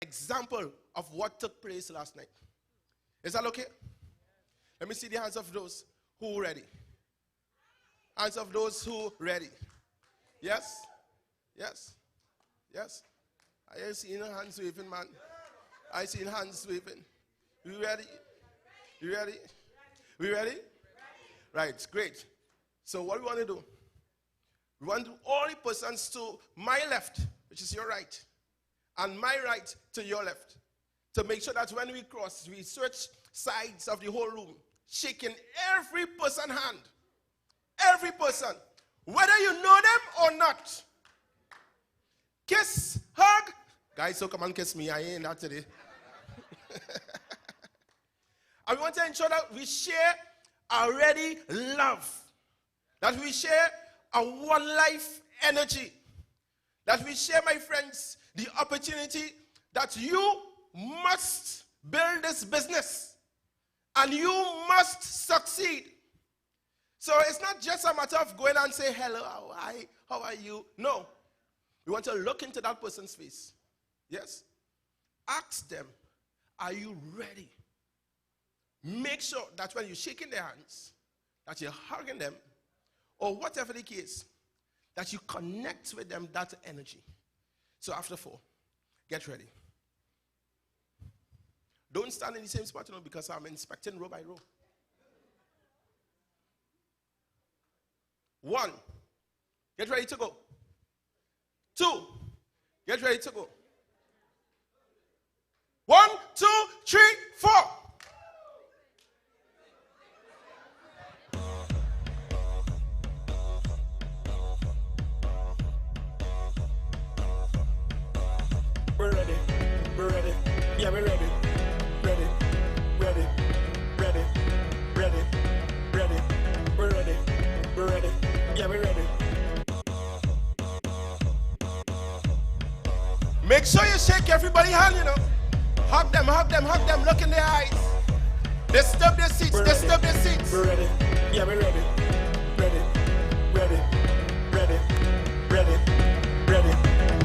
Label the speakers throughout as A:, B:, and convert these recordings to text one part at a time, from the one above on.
A: example of what took place last night. Is that okay? Let me see the hands of those who ready. Hands of those who ready. Yes? Yes? Yes? I ain't seen hands waving, man. I seen hands waving. You ready? You ready? We ready? Right, great. So what we want to do? We want to all the persons to my left, which is your right, and my right to your left, to make sure that when we cross, we switch sides of the whole room, shaking every person's hand. Every person, whether you know them or not. Kiss, hug. Guys, so come and kiss me. I ain't that today. And we want to ensure that we share a ready love. That we share a one life energy. That we share, my friends, the opportunity that you must build this business. And you must succeed. So it's not just a matter of going and say, hello, how are you? No. We want to look into that person's face. Yes? Ask them, are you ready? Make sure that when you're shaking their hands, that you're hugging them, or whatever the case, that you connect with them that energy. So after 4, get ready. Don't stand in the same spot, because I'm inspecting row by row. 1, get ready to go. 2, get ready to go. 1, 2, 3, 4.
B: We're ready, yeah, we're ready, ready, we're ready, yeah, we're ready.
A: Make sure you shake everybody's hand, Hug them, look in their eyes. Disturb their seats,
B: We're ready, yeah, we're ready,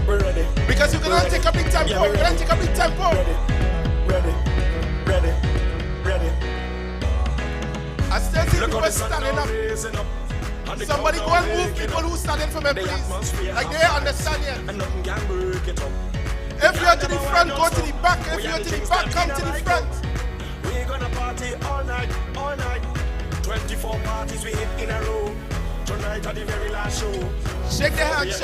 B: we're ready.
A: Because you're going to take a big tempo,
B: Yeah,
A: you're going to take a big tempo.
B: Ready.
A: I still see
B: Look
A: people
B: how the sun
A: standing
B: now
A: up.
B: raising up. And the
A: Somebody go
B: crowd
A: and
B: now
A: move
B: waking
A: people
B: up.
A: who standing for me,
B: The
A: please.
B: atmosphere
A: Like
B: have
A: they
B: vibes.
A: understand here.
B: And nothing can break it up.
A: If you're to the front, go to the back. If you're to the back, come to the front.
B: We're gonna party all night. 24 parties we hit in a row. Tonight at the very last show.
A: Shake their hands,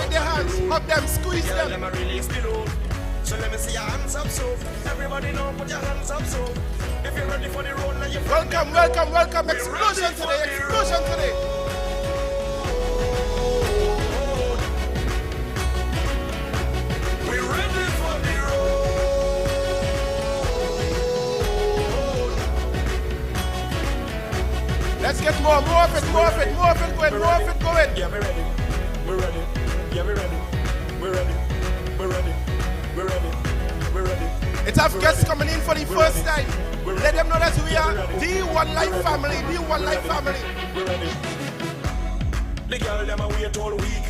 A: hug them, squeeze
B: Girl,
A: them.
B: them a release below. So let me see your hands up, so everybody know, put your hands up, so if you're ready for the road, now you're
A: Welcome. Explosion today.
B: We're ready for the road.
A: Let's get more of it going.
B: Yeah, we're ready. Yeah, we're ready.
A: It's our guests coming in for the first time. Let them know that we are the One Life family.
B: We're ready. The girl them a wait all week.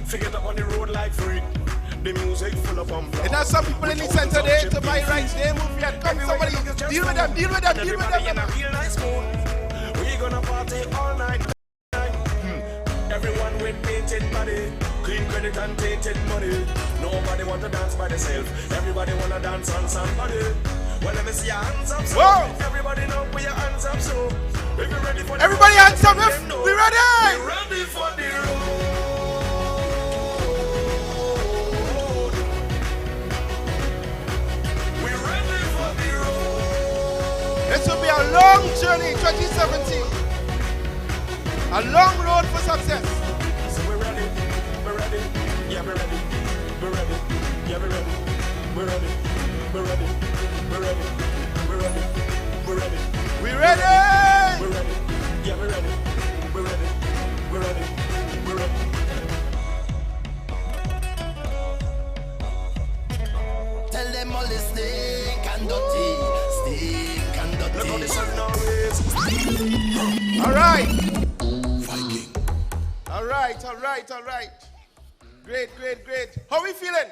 B: Figure up on the road like freak. The music full of fun.
A: It has some people in the center there to my right. They move yet. Come somebody, deal with them.
B: Everybody in a real nice mood. We gonna party all night. Everyone with painted body, clean credit and tainted money. Nobody want to dance by themselves. Everybody wanna dance on somebody. Well, let me see your hands up, so everybody know put your hands up, so if you're ready for the
A: everybody
B: road,
A: hands up, we ready?
B: We're ready for the road. We're ready for the road.
A: This will be a long journey, 2017. A long road for success.
B: So we're ready, yeah, we're ready, yeah, we're ready, we're ready. Yeah, we're ready.
C: Tell them all the stink and dirty.
B: Look how the sun now is.
A: All right.
C: Viking.
A: All right. Great. How we feeling?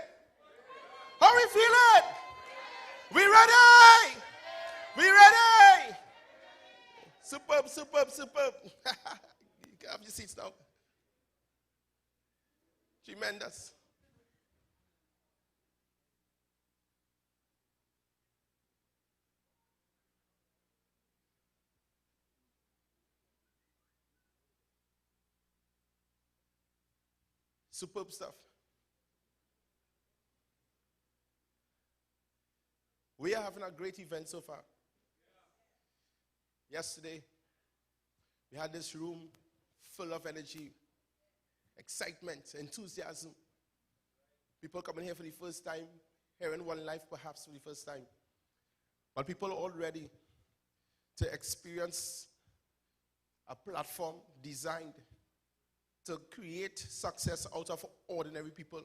A: Superb, superb, superb. You can have your seats now. Tremendous. Superb stuff. We are having a great event so far. Yesterday, we had this room full of energy, excitement, enthusiasm. People coming here for the first time, hearing Onelife perhaps for the first time. But people are all ready to experience a platform designed to create success out of ordinary people.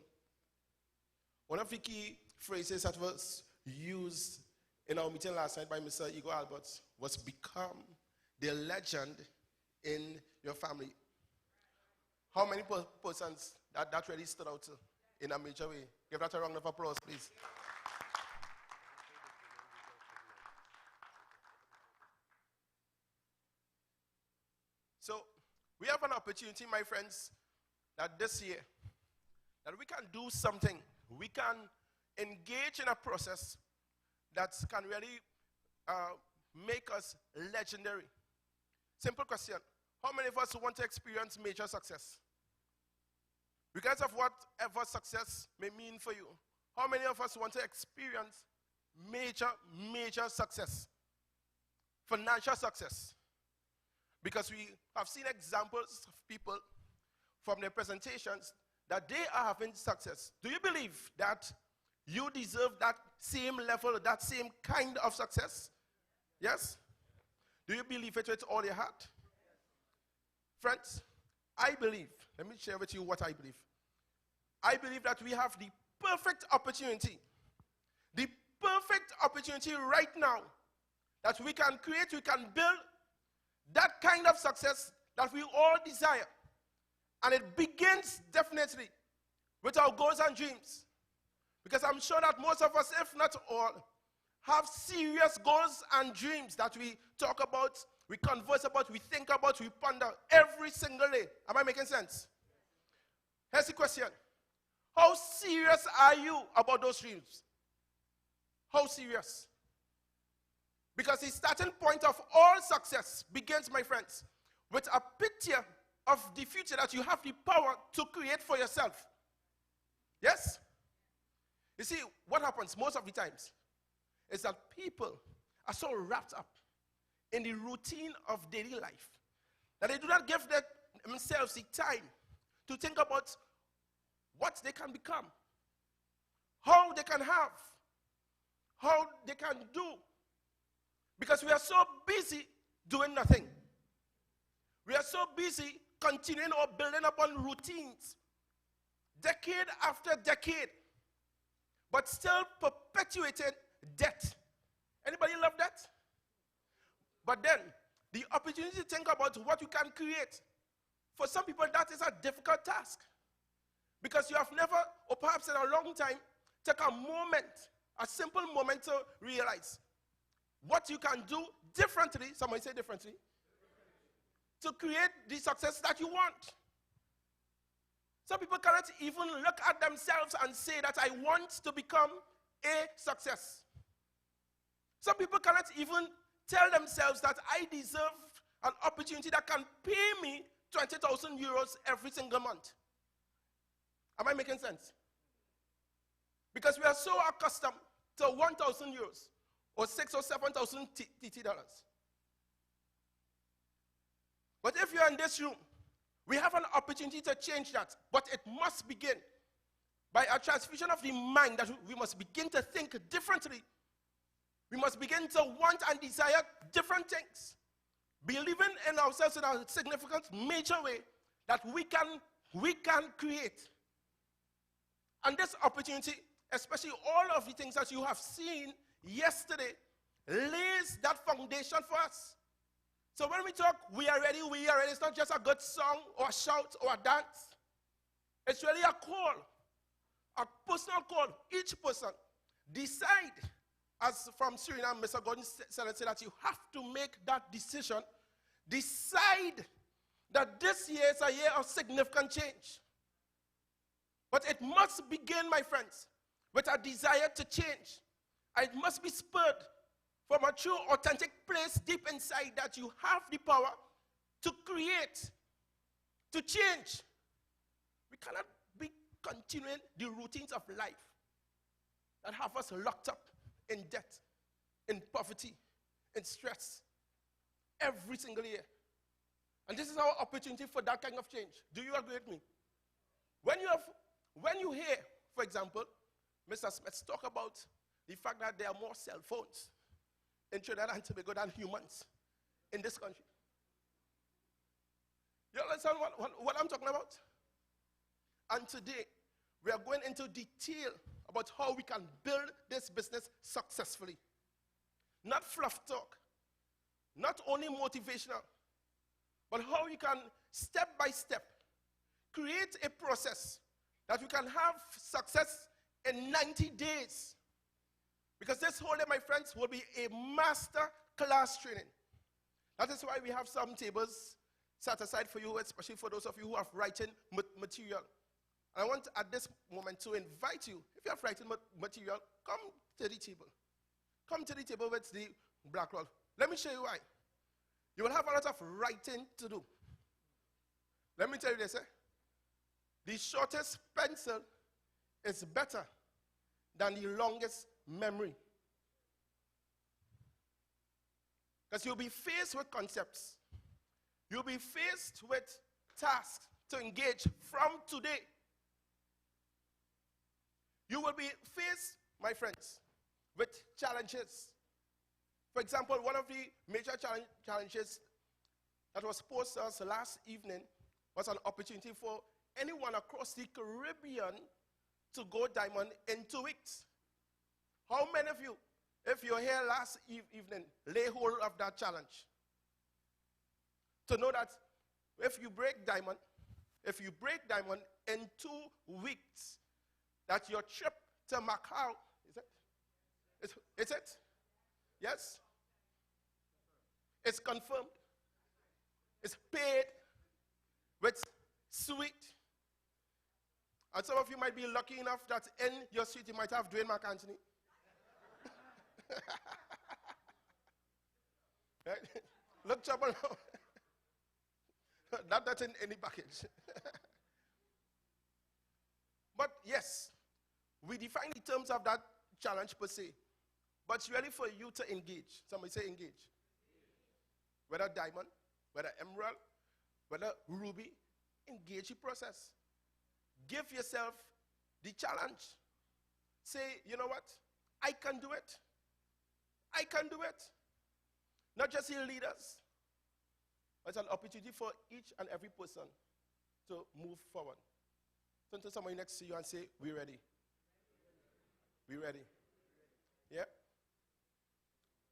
A: One of the key phrases that was used in our meeting last night by Mr. Igor Alberts was become the legend in your family. How many persons that really stood out in a major way? Give that a round of applause, please. So, we have an opportunity, my friends, that this year, that we can do something. We can engage in a process that can really make us legendary. Simple question. How many of us want to experience major success? Because of whatever success may mean for you, how many of us want to experience major success? Financial success. Because we have seen examples of people from their presentations that they are having success. Do you believe that you deserve that same level, that same kind of success? Yes? Do you believe it with all your heart? Friends, I believe, let me share with you what I believe. I believe that we have the perfect opportunity right now that we can create, we can build that kind of success that we all desire. And it begins definitely with our goals and dreams. Because I'm sure that most of us, if not all, have serious goals and dreams that we talk about, we converse about, we think about, we ponder every single day. Am I making sense? Here's the question. How serious are you about those dreams? How serious? Because the starting point of all success begins, my friends, with a picture of the future that you have the power to create for yourself. Yes? You see, what happens most of the times is that people are so wrapped up in the routine of daily life that they do not give themselves the time to think about what they can become, how they can have, how they can do. Because we are so busy doing nothing. We are so busy continuing or building upon routines, decade after decade, but still perpetuating debt. Anybody love that? But then, the opportunity to think about what you can create, for some people that is a difficult task. Because you have never, or perhaps in a long time, take a moment, a simple moment to realize what you can do differently, somebody say differently, to create the success that you want. Some people cannot even look at themselves and say that I want to become a success. Some people cannot even tell themselves that I deserve an opportunity that can pay me 20,000 euros every single month. Am I making sense? Because we are so accustomed to 1,000 euros or 6,000 or 7,000 TT dollars. But if you're in this room, we have an opportunity to change that. But it must begin by a transfusion of the mind, that we must begin to think differently. We must begin to want and desire different things. Believing in ourselves in a significant, major way that we can create. And this opportunity, especially all of the things that you have seen yesterday, lays that foundation for us. So when we talk, we are ready, it's not just a good song or a shout or a dance. It's really a call, a personal call. Each person decide, as from Suriname, Mr. Gordon said that you have to make that decision Decide that this year is a year of significant change. But it must begin, my friends, with a desire to change. And it must be spurred from a true, authentic place deep inside that you have the power to create, to change. We cannot be continuing the routines of life that have us locked up in debt, in poverty, in stress, every single year. And this is our opportunity for that kind of change. Do you agree with me? When you hear, for example, Mr. Smith talk about the fact that there are more cell phones in Trinidad and Tobago than humans in this country. You understand what I'm talking about? And today, we are going into detail about how we can build this business successfully. Not fluff talk, not only motivational, but how we can, step by step, create a process that we can have success in 90 days. Because this whole day, my friends, will be a master class training. That is why we have some tables set aside for you, especially for those of you who have writing material. And I want at this moment to invite you, if you have writing material, come to the table. Come to the table with the black roll. Let me show you why. You will have a lot of writing to do. Let me tell you this. The shortest pencil is better than the longest memory. Because you'll be faced with concepts. You'll be faced with tasks to engage from today. You will be faced, my friends, with challenges. For example, one of the major challenges that was posed to us last evening was an opportunity for anyone across the Caribbean to go diamond in 2 weeks. How many of you, if you're here last evening, lay hold of that challenge? To know that if you break diamond in 2 weeks, that your trip to Macau, is it? Yes? It's confirmed. It's paid with suite. And some of you might be lucky enough that in your suite you might have Dwayne McAnthony. Right? Look trouble now. That's in any package. But yes, we define the terms of that challenge per se. But it's really for you to engage. Somebody say engage. Whether diamond, whether emerald, whether ruby, engage the process. Give yourself the challenge. Say, you know what? I can do it. I can do it. Not just your leaders, but it's an opportunity for each and every person to move forward. Turn to somebody next to you and say, we're ready. We're ready. Yeah?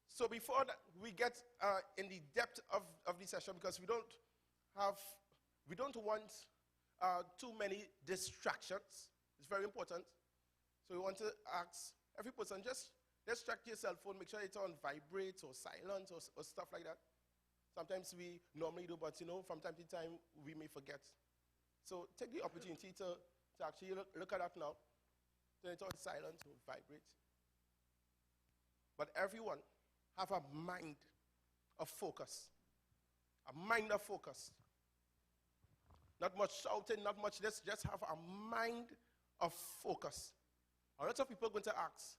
A: So before that, we get in the depth of the session, because we don't want too many distractions. It's very important. So we want to ask every person, just distract your cell phone, make sure it's on vibrate or silent or stuff like that. Sometimes we normally do, but from time to time we may forget. So take the opportunity to actually look at that now. Turn it on silent or vibrate. But everyone have a mind of focus. A mind of focus. Not much shouting, not much this, just have a mind of focus. A lot of people are going to ask,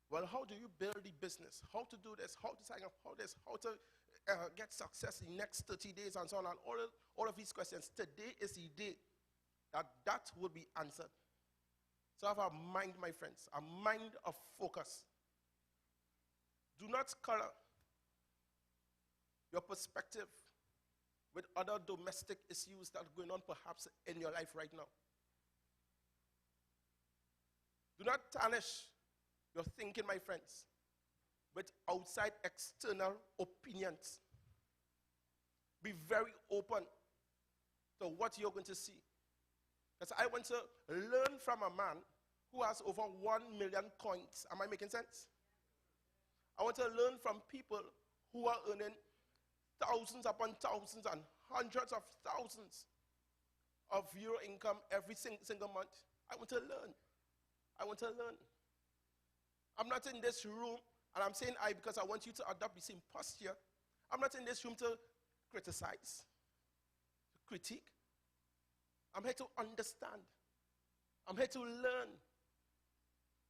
A: well, how do you build the business? How to do this? How to sign up? How to get success in the next 30 days and so on, and all of these questions. Today is the day that will be answered. So have a mind, my friends, a mind of focus. Do not color your perspective with other domestic issues that are going on perhaps in your life right now. Do not tarnish your thinking, my friends, with outside external opinions. Be very open to what you're going to see. Because I want to learn from a man who has over 1 million coins. Am I making sense? I want to learn from people who are earning thousands upon thousands and hundreds of thousands of euro income every single month. I want to learn. I want to learn. I'm not in this room, and I'm saying I because I want you to adopt the same posture. I'm not in this room to criticize, to critique. I'm here to understand. I'm here to learn.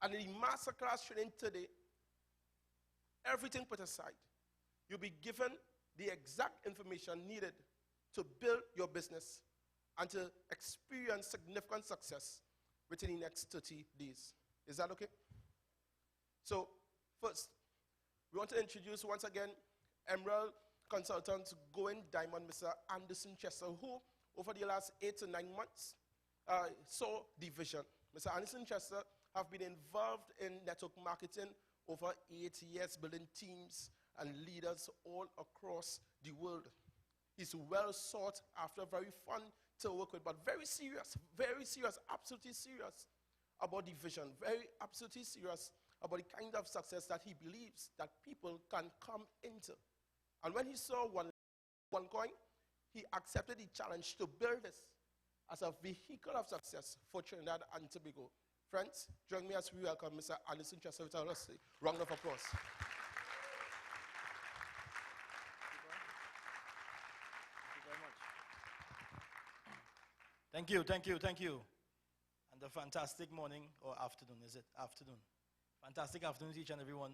A: And in the masterclass training today, everything put aside, you'll be given the exact information needed to build your business and to experience significant success within the next 30 days. Is that okay? So, first, we want to introduce once again Emerald Consultants Going Diamond, Mr. Anderson Chester, who over the last 8 to 9 months saw the vision. Mr. Anderson Chester have been involved in network marketing over 8 years, building teams and leaders all across the world. He's well sought after, very fun to work with, but very serious, absolutely serious about the vision, very absolutely serious about the kind of success that he believes that people can come into. And when he saw OneCoin, he accepted the challenge to build this as a vehicle of success for Trinidad and Tobago. Friends, join me as we welcome Mr. Anderson Chester with a round of applause.
D: Thank you. And a fantastic morning or afternoon, is it? Afternoon. Fantastic afternoon to each and every one.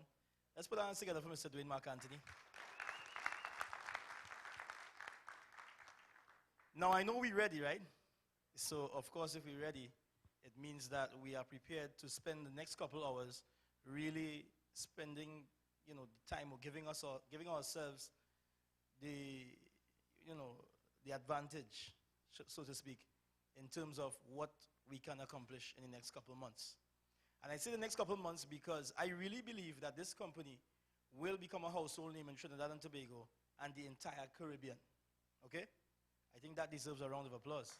D: Let's put our hands together for Mr. Dwayne Mark Anthony. Now, I know we're ready, right? So, of course, if we're ready, it means that we are prepared to spend the next couple hours really spending, the time of giving ourselves the advantage, so to speak, in terms of what we can accomplish in the next couple of months. And I say the next couple of months because I really believe that this company will become a household name in Trinidad and Tobago and the entire Caribbean. Okay? I think that deserves a round of applause.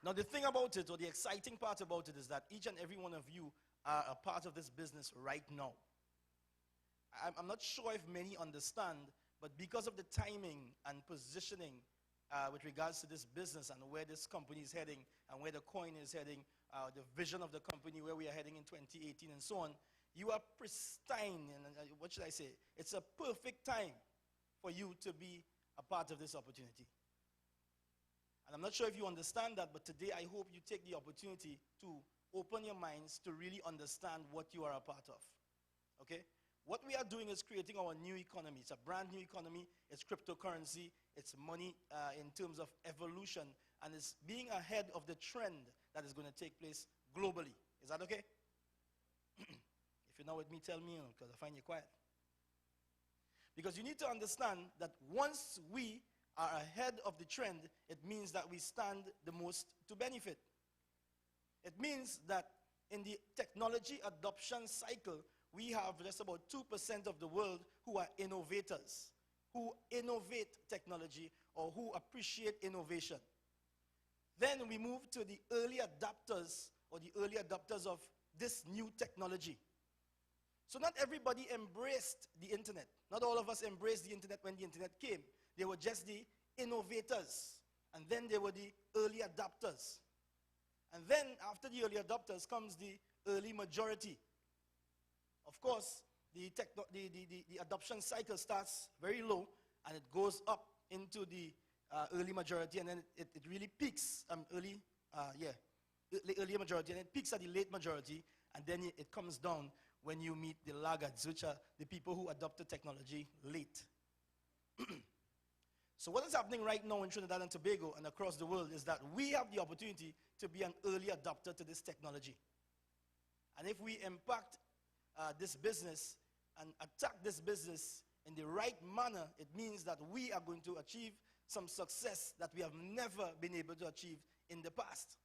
D: Now, the thing about it, or the exciting part about it, is that each and every one of you are a part of this business right now. I'm not sure if many understand, but because of the timing and positioning with regards to this business and where this company is heading and where the coin is heading, the vision of the company, where we are heading in 2018 and so on, you are pristine, and what should I say? It's a perfect time for you to be a part of this opportunity. And I'm not sure if you understand that, but today I hope you take the opportunity to open your minds to really understand what you are a part of. Okay? What we are doing is creating our new economy. It's a brand new economy. It's cryptocurrency. It's money in terms of evolution. And it's being ahead of the trend that is going to take place globally. Is that okay? If you're not with me, tell me, because I find you quiet. Because you need to understand that once we are ahead of the trend, it means that we stand the most to benefit. It means that in the technology adoption cycle, we have just about 2% of the world who are innovators, who innovate technology or who appreciate innovation. Then we move to the early adopters or the early adopters of this new technology. So not everybody embraced the internet. Not all of us embraced the internet when the internet came. They were just the innovators. And then they were the early adopters. And then after the early adopters comes the early majority. Of course, the adoption cycle starts very low and it goes up into the early majority, and then it really peaks early majority, and it peaks at the late majority, and then it comes down when you meet the laggards, which are the people who adopted technology late. So what is happening right now in Trinidad and Tobago and across the world is that we have the opportunity to be an early adopter to this technology. And if we impact this business and attack this business in the right manner, it means that we are going to achieve some success that we have never been able to achieve in the past.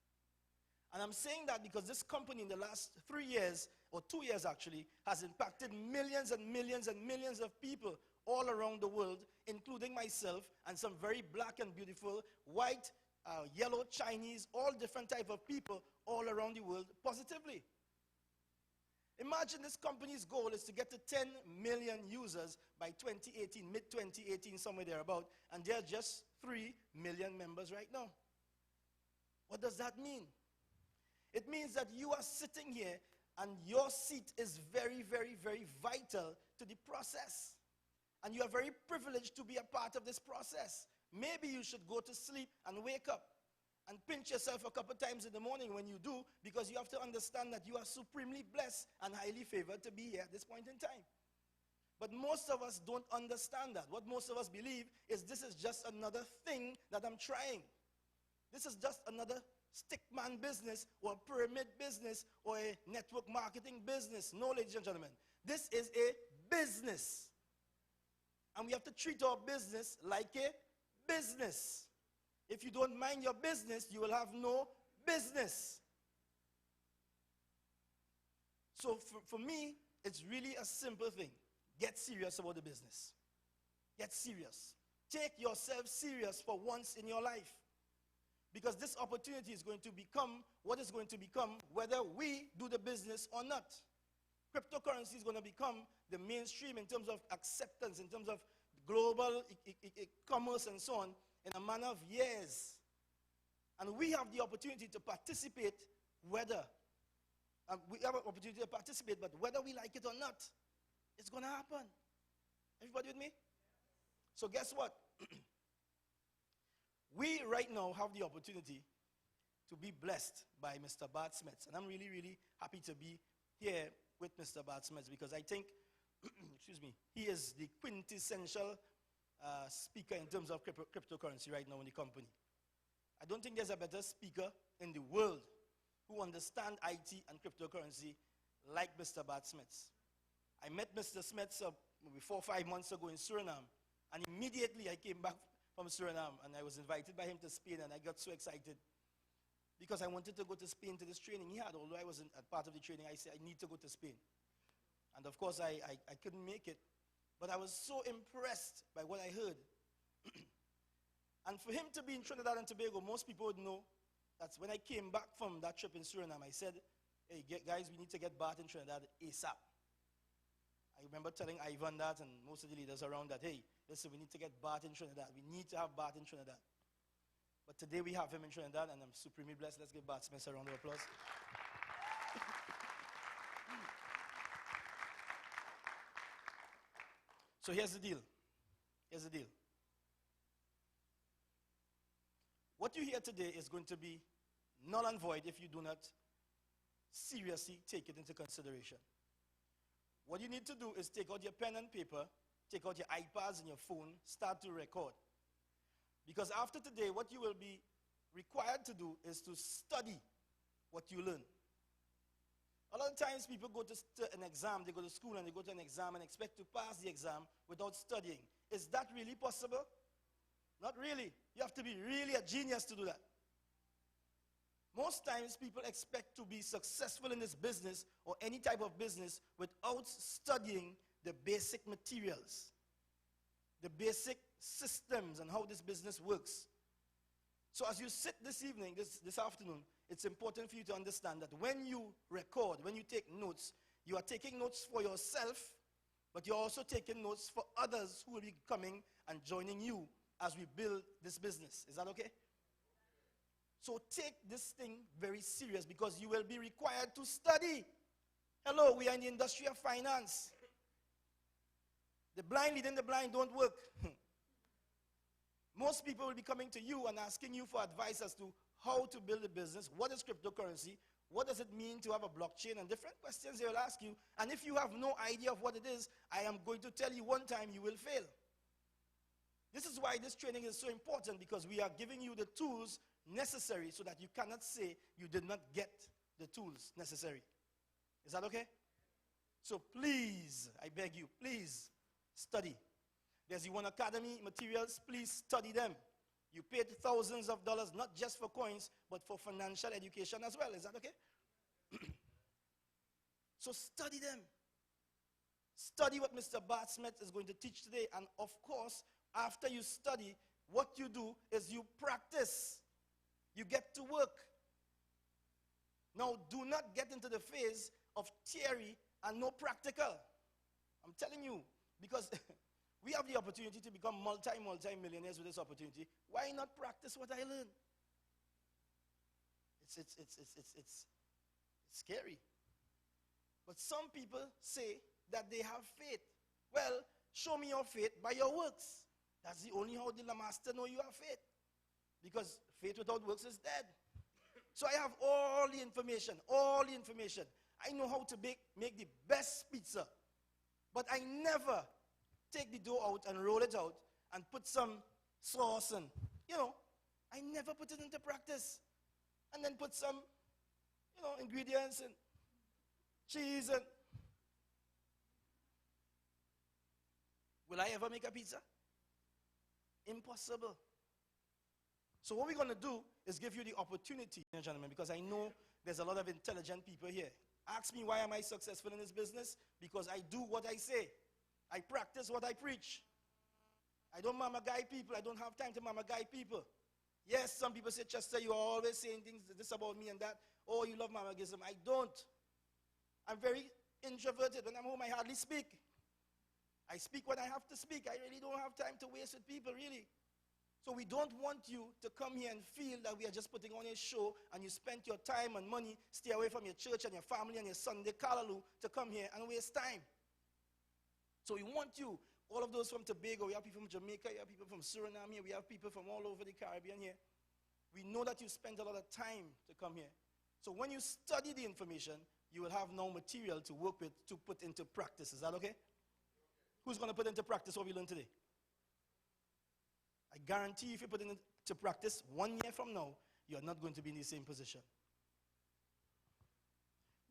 D: And I'm saying that because this company in the last 3 years, or 2 years actually, has impacted millions and millions and millions of people all around the world, including myself and some very black and beautiful, white, yellow, Chinese, all different type of people all around the world positively. Imagine this company's goal is to get to 10 million users by 2018, mid-2018, somewhere thereabout, and there are just 3 million members right now. What does that mean? It means that you are sitting here and your seat is very, very, very vital to the process. And you are very privileged to be a part of this process. Maybe you should go to sleep and wake up and pinch yourself a couple times in the morning when you do, because you have to understand that you are supremely blessed and highly favored to be here at this point in time. But most of us don't understand that. What most of us believe is this is just another thing that I'm trying. This is just another stickman business or a pyramid business or a network marketing business. No, ladies and gentlemen, this is a business. And we have to treat our business like a business. If you don't mind your business, you will have no business. So for me, it's really a simple thing. Get serious about the business. Get serious. Take yourself serious for once in your life. Because this opportunity is going to become what is going to become whether we do the business or not. Cryptocurrency is going to become the mainstream in terms of acceptance, in terms of global commerce and so on, in a manner of years. And we have the opportunity to participate whether, we have an opportunity to participate, but whether we like it or not, it's going to happen. Everybody with me? So guess what? We right now have the opportunity to be blessed by Mr. Bart Smets. And I'm really, really happy to be here with Mr. Bart Smets because I think, excuse me, he is the quintessential speaker in terms of cryptocurrency right now in the company. I don't think there's a better speaker in the world who understands IT and cryptocurrency like Mr. Bart Smets. I met Mr. Smets maybe 4 or 5 months ago in Suriname, and immediately I came back from Suriname, and I was invited by him to Spain, and I got so excited because I wanted to go to Spain to this training he had. Although I wasn't a part of the training, I said, I need to go to Spain. And of course, I couldn't make it, but I was so impressed by what I heard. And for him to be in Trinidad and Tobago, most people would know that when I came back from that trip in Suriname, I said, hey, guys, we need to get Bart in Trinidad ASAP. I remember telling Ivan that and most of the leaders around that, hey, listen, we need to get Bart in Trinidad. We need to have Bart in Trinidad. But today we have him in Trinidad, and I'm supremely blessed. Let's give Bart Smets a round of applause. So here's the deal. Here's the deal. What you hear today is going to be null and void if you do not seriously take it into consideration. What you need to do is take out your pen and paper, take out your iPads and your phone, start to record. Because after today, what you will be required to do is to study what you learn. A lot of times people go to an exam, they go to school and they go to an exam and expect to pass the exam without studying. Is that really possible? Not really. You have to be really a genius to do that. Most times people expect to be successful in this business or any type of business without studying the basic materials, the basic systems and how this business works. So as you sit this evening, this afternoon, it's important for you to understand that when you record, when you take notes, you are taking notes for yourself, but you're also taking notes for others who will be coming and joining you as we build this business. Is that okay? So take this thing very serious because you will be required to study. Hello, we are in the industry of finance. The blind leading the blind don't work. Most people will be coming to you and asking you for advice as to how to build a business, what is cryptocurrency, what does it mean to have a blockchain, and different questions they will ask you. And if you have no idea of what it is, I am going to tell you one time you will fail. This is why this training is so important, because we are giving you the tools necessary so that you cannot say you did not get the tools necessary. Is that okay? So please, I beg you, please study. There's the One Academy materials, please study them. You paid thousands of dollars, not just for coins, but for financial education as well. Is that okay? So study them. Study what Mr. Bart Smets is going to teach today. And of course, after you study, what you do is you practice. You get to work. Now, do not get into the phase of theory and no practical. I'm telling you, because we have the opportunity to become multi-millionaires with this opportunity. Why not practice what I learned? It's scary. But some people say that they have faith. Well, show me your faith by your works. That's the only how the master know you have faith. Because faith without works is dead. So I have all the information, I know how to make the best pizza. But I never take the dough out and roll it out and put some sauce and, I never put it into practice. And then put some, ingredients and cheese and. Will I ever make a pizza? Impossible. So what we're going to do is give you the opportunity, gentlemen, because I know there's a lot of intelligent people here. Ask me, why am I successful in this business? Because I do what I say. I practice what I preach. I don't mama guy people. I don't have time to mama guy people. Yes, some people say, Chester, you are always saying things this about me and that. Oh, you love mamagism. I don't. I'm very introverted. When I'm home, I hardly speak. I speak when I have to speak. I really don't have time to waste with people, really. So we don't want you to come here and feel that we are just putting on a show and you spent your time and money, stay away from your church and your family and your Sunday callaloo to come here and waste time. So we want you, all of those from Tobago, we have people from Jamaica, we have people from Suriname here, we have people from all over the Caribbean here. We know that you spent a lot of time to come here. So when you study the information, you will have no material to work with to put into practice. Is that okay? Who's going to put into practice what we learned today? I guarantee if you put it into practice 1 year from now, you're not going to be in the same position.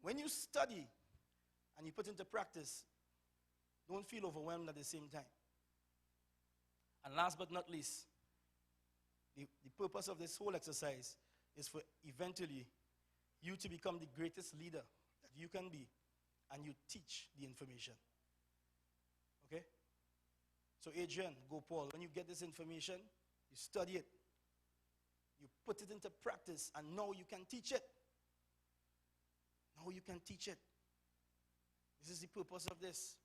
D: When you study and you put into practice, don't feel overwhelmed at the same time. And last but not least, the purpose of this whole exercise is for eventually you to become the greatest leader that you can be, and you teach the information. Okay? So Adrian, go Paul, when you get this information, you study it, you put it into practice, and now you can teach it. Now you can teach it. This is the purpose of this.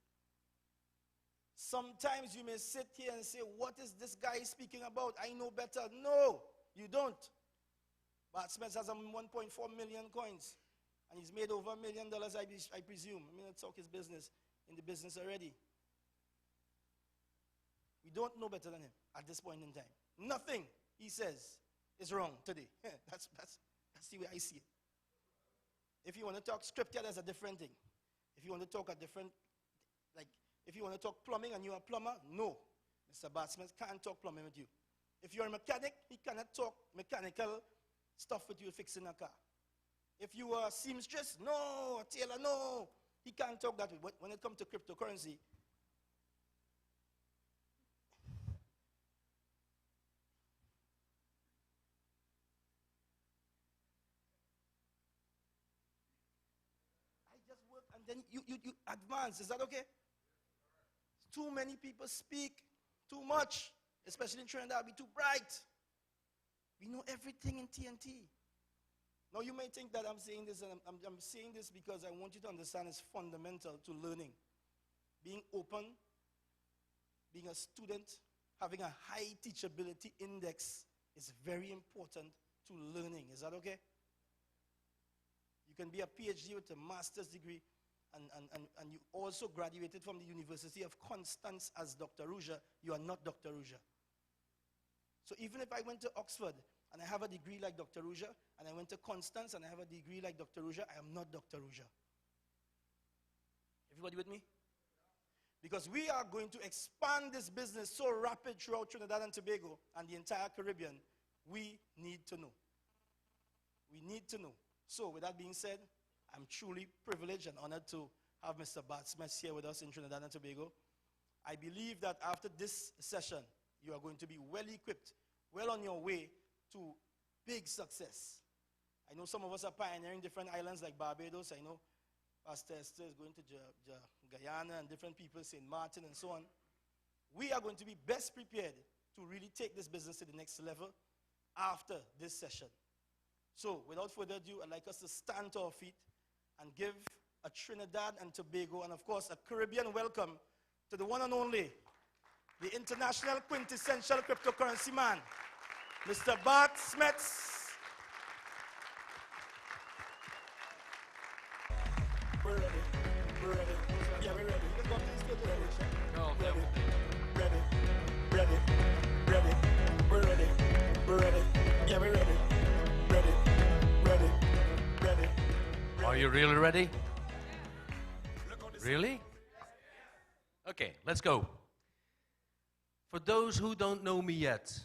D: Sometimes you may sit here and say, what is this guy speaking about? I know better. No, you don't. Bart Smith has 1.4 million coins, and he's made over $1 million, I presume. I mean, let's talk his business, in the business already. We don't know better than him at this point in time. Nothing he says is wrong today. That's the way I see it. If you want to talk scripture, that's a different thing. If you want to talk a different, like, if you want to talk plumbing and you're a plumber, no. Mr. Bart Smith can't talk plumbing with you. If you're a mechanic, he cannot talk mechanical stuff with you fixing a car. If you are a seamstress, no. A tailor, no. He can't talk that way. But when it comes to cryptocurrency, and then you advance. Is that okay? Too many people speak too much, especially in Trinidad. Be too bright. We know everything in TNT. Now you may think that I'm saying this, and I'm saying this because I want you to understand it's fundamental to learning. Being open, being a student, having a high teachability index is very important to learning. Is that okay? You can be a PhD with a master's degree, and you also graduated from the University of Constance as Dr. Ruja. You are not Dr. Ruja. So even if I went to Oxford and I have a degree like Dr. Ruja, and I went to Constance and I have a degree like Dr. Ruja, I am not Dr. Ruja. Everybody with me? Because we are going to expand this business so rapid throughout Trinidad and Tobago and the entire Caribbean, we need to know. We need to know. So with that being said, I'm truly privileged and honored to have Mr. Bart Smith here with us in Trinidad and Tobago. I believe that after this session, you are going to be well equipped, well on your way to big success. I know some of us are pioneering different islands like Barbados. I know Pastor Esther is going to Guyana and different people, St. Martin and so on. We are going to be best prepared to really take this business to the next level after this session. So, without further ado, I'd like us to stand to our feet and give a Trinidad and Tobago, and of course, a Caribbean welcome to the one and only, the international quintessential cryptocurrency man, Mr. Bart Smets.
B: We're ready. We're ready. Yeah, we're ready.
D: You can go up to the stage.
B: Ready. Ready. Ready. Ready. We're ready. We're ready. Yeah, we're ready. Ready. Ready. Ready.
E: Are you really ready? Really? Okay, let's go. For those who don't know me yet,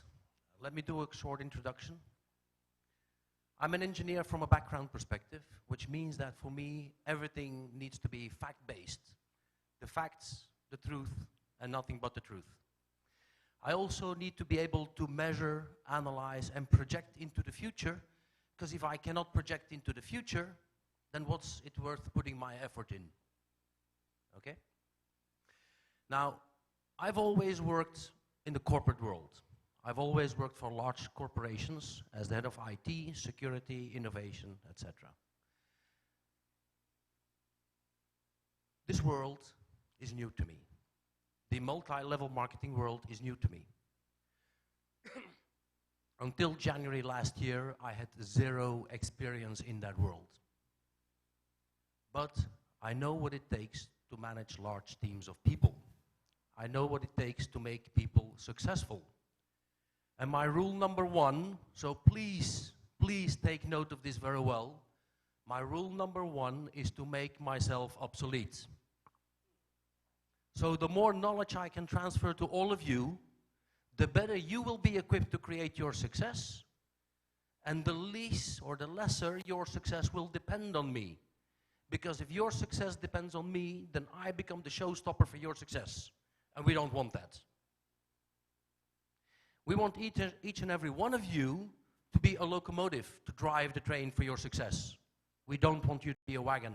E: let me do a short introduction. I'm an engineer from a background perspective, which means that for me, everything needs to be fact-based. The facts, the truth, and nothing but the truth. I also need to be able to measure, analyze, and project into the future, because if I cannot project into the future, then what's it worth putting my effort in? Okay? Now, I've always worked in the corporate world. I've always worked for large corporations as the head of IT, security, innovation, etc. This world is new to me. The multi-level marketing world is new to me. Until January last year, I had zero experience in that world. But I know what it takes to manage large teams of people. I know what it takes to make people successful. And my rule number one, so please take note of this very well. My rule number one is to make myself obsolete. So the more knowledge I can transfer to all of you, the better you will be equipped to create your success, and the least or the lesser your success will depend on me. Because if your success depends on me, then I become the showstopper for your success. And we don't want that. We want each and every one of you to be a locomotive to drive the train for your success. We don't want you to be a wagon.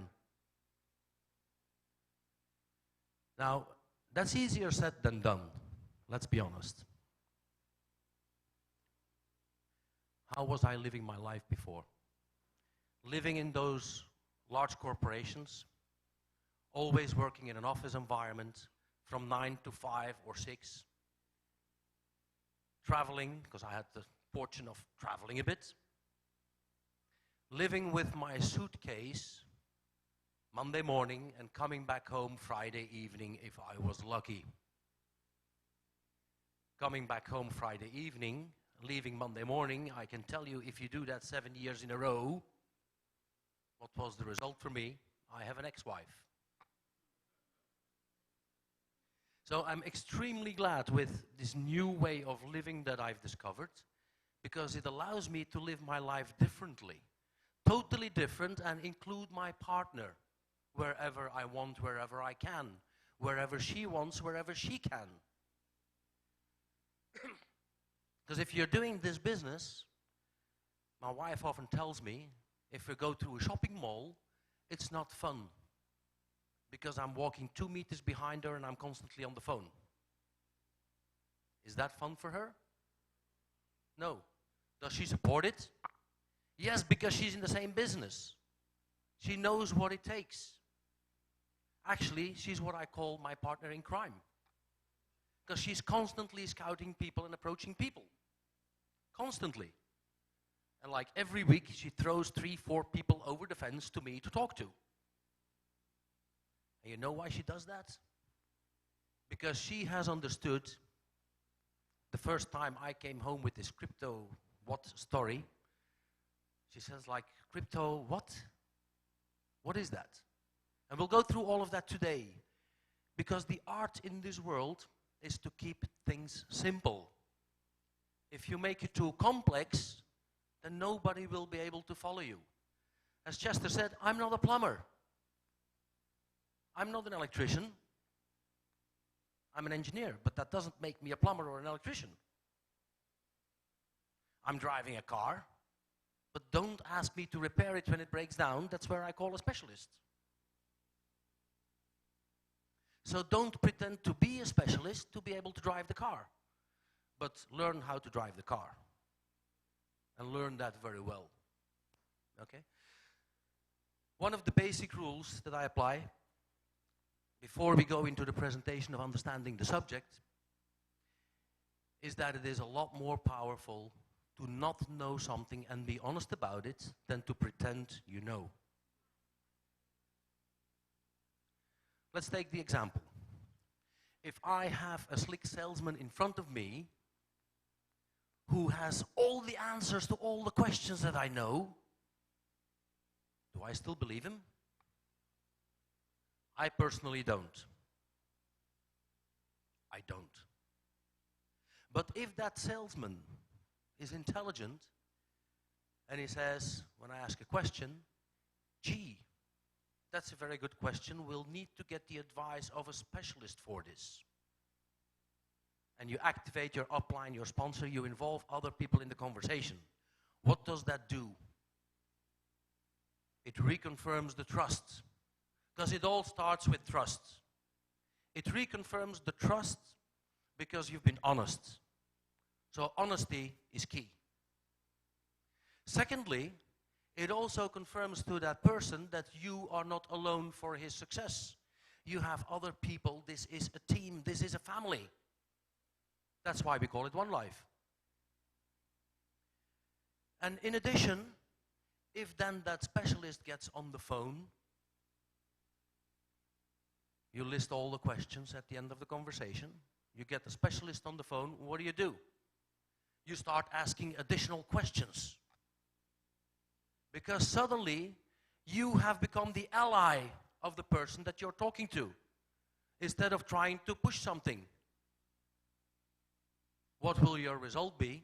E: Now, that's easier said than done. Let's be honest. How was I living my life before? Living in those large corporations, always working in an office environment from 9 to 5 or 6, traveling, because I had the fortune of traveling a bit, living with my suitcase Monday morning and coming back home Friday evening if I was lucky. Coming back home Friday evening, leaving Monday morning, I can tell you if you do that 7 years in a row, what was the result for me? I have an ex-wife. So I'm extremely glad with this new way of living that I've discovered, because it allows me to live my life differently, totally different, and include my partner wherever I want, wherever I can, wherever she wants, wherever she can. Because if you're doing this business, my wife often tells me, if we go to a shopping mall, it's not fun. Because I'm walking 2 meters behind her and I'm constantly on the phone. Is that fun for her? No. Does she support it? Yes, because she's in the same business. She knows what it takes. Actually, she's what I call my partner in crime. Because she's constantly scouting people and approaching people. Constantly. And like every week, she throws 3, 4 people over the fence to me to talk to. And you know why she does that? Because she has understood the first time I came home with this crypto what story. She says like, crypto what? What is that? And we'll go through all of that today. Because the art in this world is to keep things simple. If you make it too complex, then nobody will be able to follow you. As Chester said, I'm not a plumber. I'm not an electrician. I'm an engineer, but that doesn't make me a plumber or an electrician. I'm driving a car, but don't ask me to repair it when it breaks down. That's where I call a specialist. So don't pretend to be a specialist to be able to drive the car, but learn how to drive the car. And learn that very well. Okay? One of the basic rules that I apply before we go into the presentation of understanding the subject is that it is a lot more powerful to not know something and be honest about it than to pretend you know. Let's take the example. If I have a slick salesman in front of me who has all the answers to all the questions that I know, do I still believe him? I personally don't. I don't. But if that salesman is intelligent and he says, when I ask a question, gee, that's a very good question. We'll need to get the advice of a specialist for this. And you activate your upline, your sponsor, you involve other people in the conversation. What does that do? It reconfirms the trust. Because it all starts with trust. It reconfirms the trust because you've been honest. So honesty is key. Secondly, it also confirms to that person that you are not alone for his success. You have other people. This is a team. This is a family. That's why we call it Onelife. And in addition, if then that specialist gets on the phone, you list all the questions at the end of the conversation. You get the specialist on the phone. What do? You start asking additional questions. Because suddenly, you have become the ally of the person that you're talking to, instead of trying to push something. What will your result be?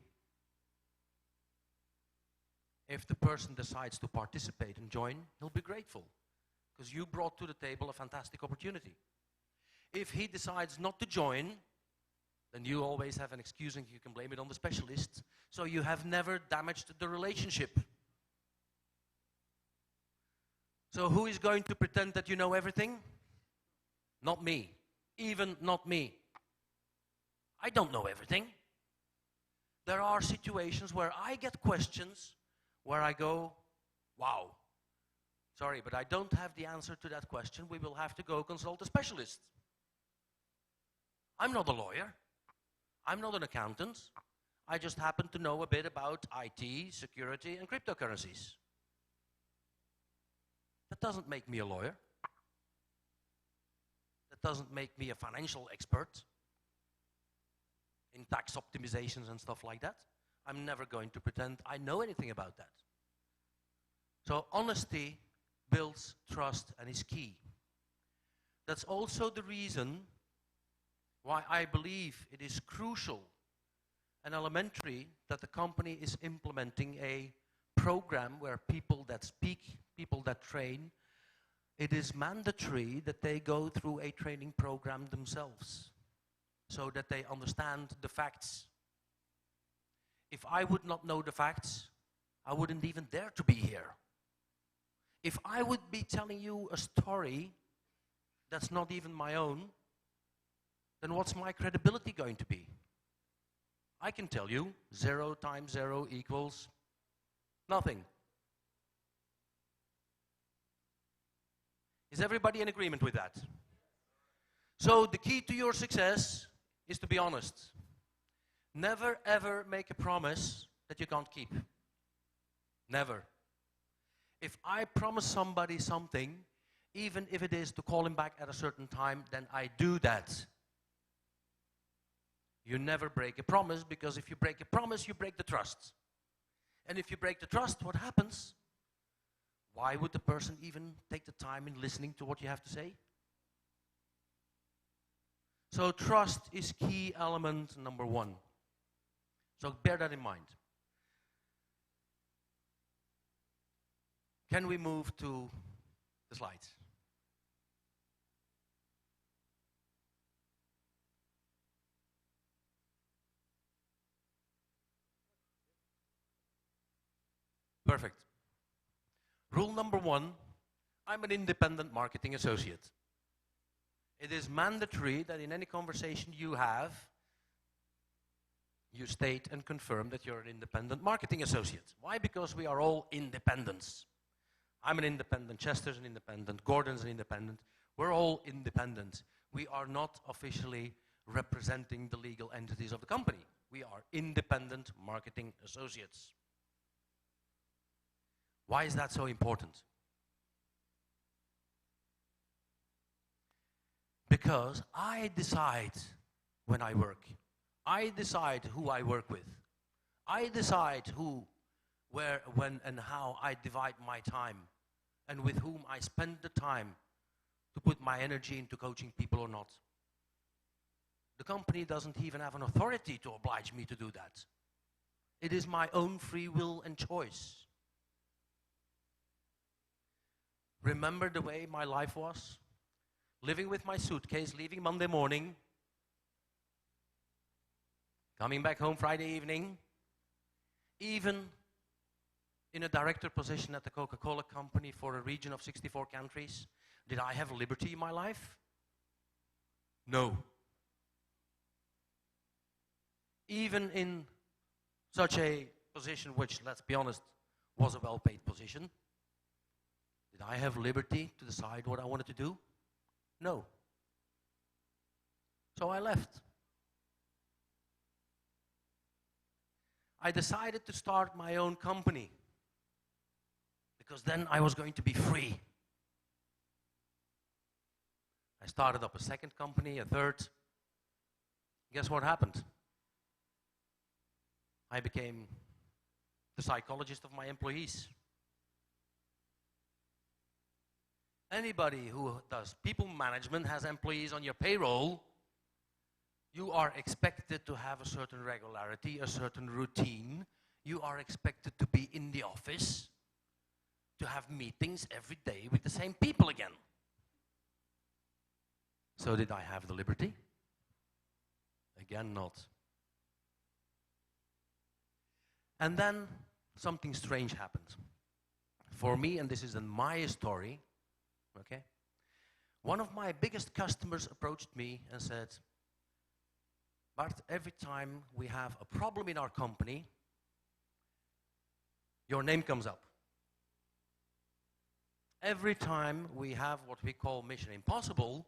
E: If the person decides to participate and join, he'll be grateful, because you brought to the table a fantastic opportunity. If he decides not to join, then you always have an excuse and you can blame it on the specialist. So you have never damaged the relationship. So who is going to pretend that you know everything? Not me. Even not me. I don't know everything. There are situations where I get questions where I go, wow, sorry, but I don't have the answer to that question. We will have to go consult a specialist. I'm not a lawyer. I'm not an accountant. I just happen to know a bit about IT, security, and cryptocurrencies. That doesn't make me a lawyer. That doesn't make me a financial expert in tax optimizations and stuff like that. I'm never going to pretend I know anything about that. So honesty builds trust and is key. That's also the reason why I believe it is crucial and elementary that the company is implementing a program where people that speak, people that train, it is mandatory that they go through a training program themselves so that they understand the facts. If I would not know the facts, I wouldn't even dare to be here. If I would be telling you a story that's not even my own, then what's my credibility going to be? I can tell you 0 times 0 equals nothing. Is everybody in agreement with that? So the key to your success is to be honest. Never ever make a promise that you can't keep. Never. If I promise somebody something, even if it is to call him back at a certain time, then I do that. You never break a promise, because if you break a promise, you break the trust. And if you break the trust, what happens? Why would the person even take the time in listening to what you have to say? So trust is key element number 1. So bear that in mind. Can we move to the slides? Perfect. Rule number 1, I'm an independent marketing associate. It is mandatory that in any conversation you have, you state and confirm that you're an independent marketing associate. Why? Because we are all independents. I'm an independent, Chester's an independent, Gordon's an independent. We're all independent. We are not officially representing the legal entities of the company. We are independent marketing associates. Why is that so important? Because I decide when I work. I decide who I work with. I decide who, where, when, and how I divide my time, and with whom I spend the time to put my energy into coaching people or not. The company doesn't even have an authority to oblige me to do that. It is my own free will and choice. Remember the way my life was? Living with my suitcase, leaving Monday morning, coming back home Friday evening, even in a director position at the Coca-Cola company for a region of 64 countries. Did I have liberty in my life? No. Even in such a position, which, let's be honest, was a well-paid position, did I have liberty to decide what I wanted to do? No. So I left. I decided to start my own company because then I was going to be free. I started up a second company, a third. Guess what happened? I became the psychologist of my employees. Anybody who does people management, has employees on your payroll, you are expected to have a certain regularity, a certain routine. You are expected to be in the office, to have meetings every day with the same people again. So did I have the liberty? Again, not. And then something strange happened. For me, and this is in my story, okay? One of my biggest customers approached me and said, Bart, every time we have a problem in our company, your name comes up. Every time we have what we call Mission Impossible,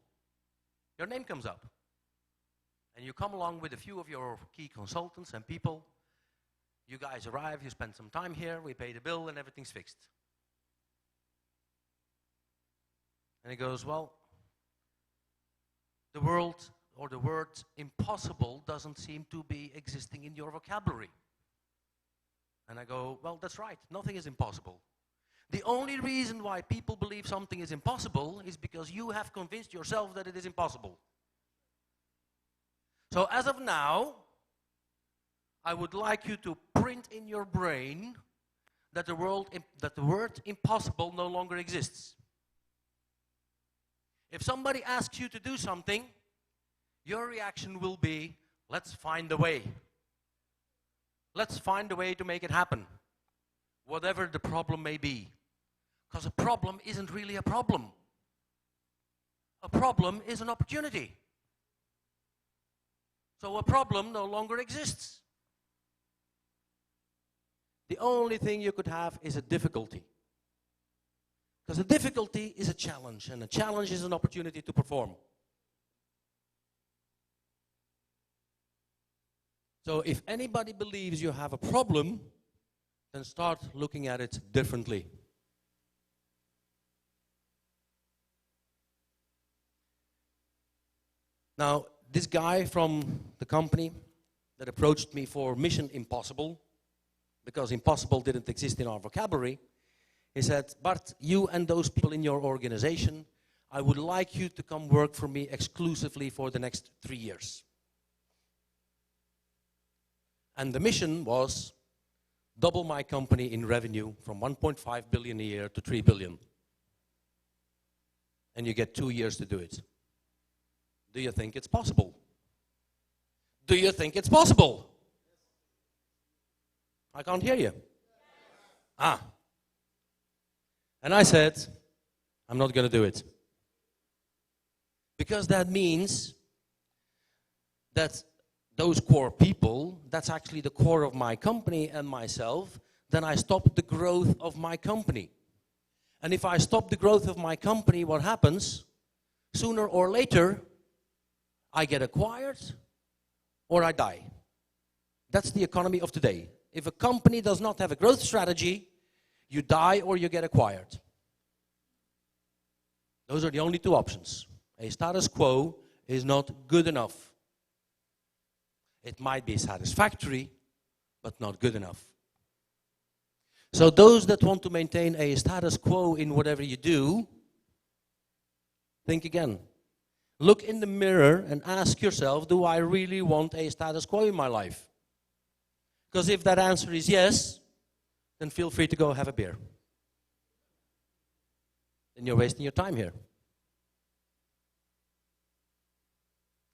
E: your name comes up. And you come along with a few of your key consultants and people. You guys arrive, you spend some time here, we pay the bill, and everything's fixed. And he goes, well, the world or the word impossible doesn't seem to be existing in your vocabulary. And I go, well, that's right, nothing is impossible. The only reason why people believe something is impossible is because you have convinced yourself that it is impossible. So as of now, I would like you to print in your brain that the word impossible no longer exists. If somebody asks you to do something, your reaction will be, let's find a way. Let's find a way to make it happen, whatever the problem may be. Because a problem isn't really a problem. A problem is an opportunity. So a problem no longer exists. The only thing you could have is a difficulty. Because a difficulty is a challenge, and a challenge is an opportunity to perform. So if anybody believes you have a problem, then start looking at it differently. Now, this guy from the company that approached me for Mission Impossible, because impossible didn't exist in our vocabulary, he said, Bart, you and those people in your organization, I would like you to come work for me exclusively for the next 3 years. And the mission was double my company in revenue from 1.5 billion a year to 3 billion. And you get 2 years to do it. Do you think it's possible? Do you think it's possible? I can't hear you. Ah. And I said, I'm not going to do it. Because that means that those core people, that's actually the core of my company and myself, then I stop the growth of my company. And if I stop the growth of my company, what happens? Sooner or later, I get acquired or I die. That's the economy of today. If a company does not have a growth strategy, you die or you get acquired. Those are the only two options. A status quo is not good enough. It might be satisfactory, but not good enough. So those that want to maintain a status quo in whatever you do, think again. Look in the mirror and ask yourself, do I really want a status quo in my life? Because if that answer is yes, then feel free to go have a beer. Then you're wasting your time here.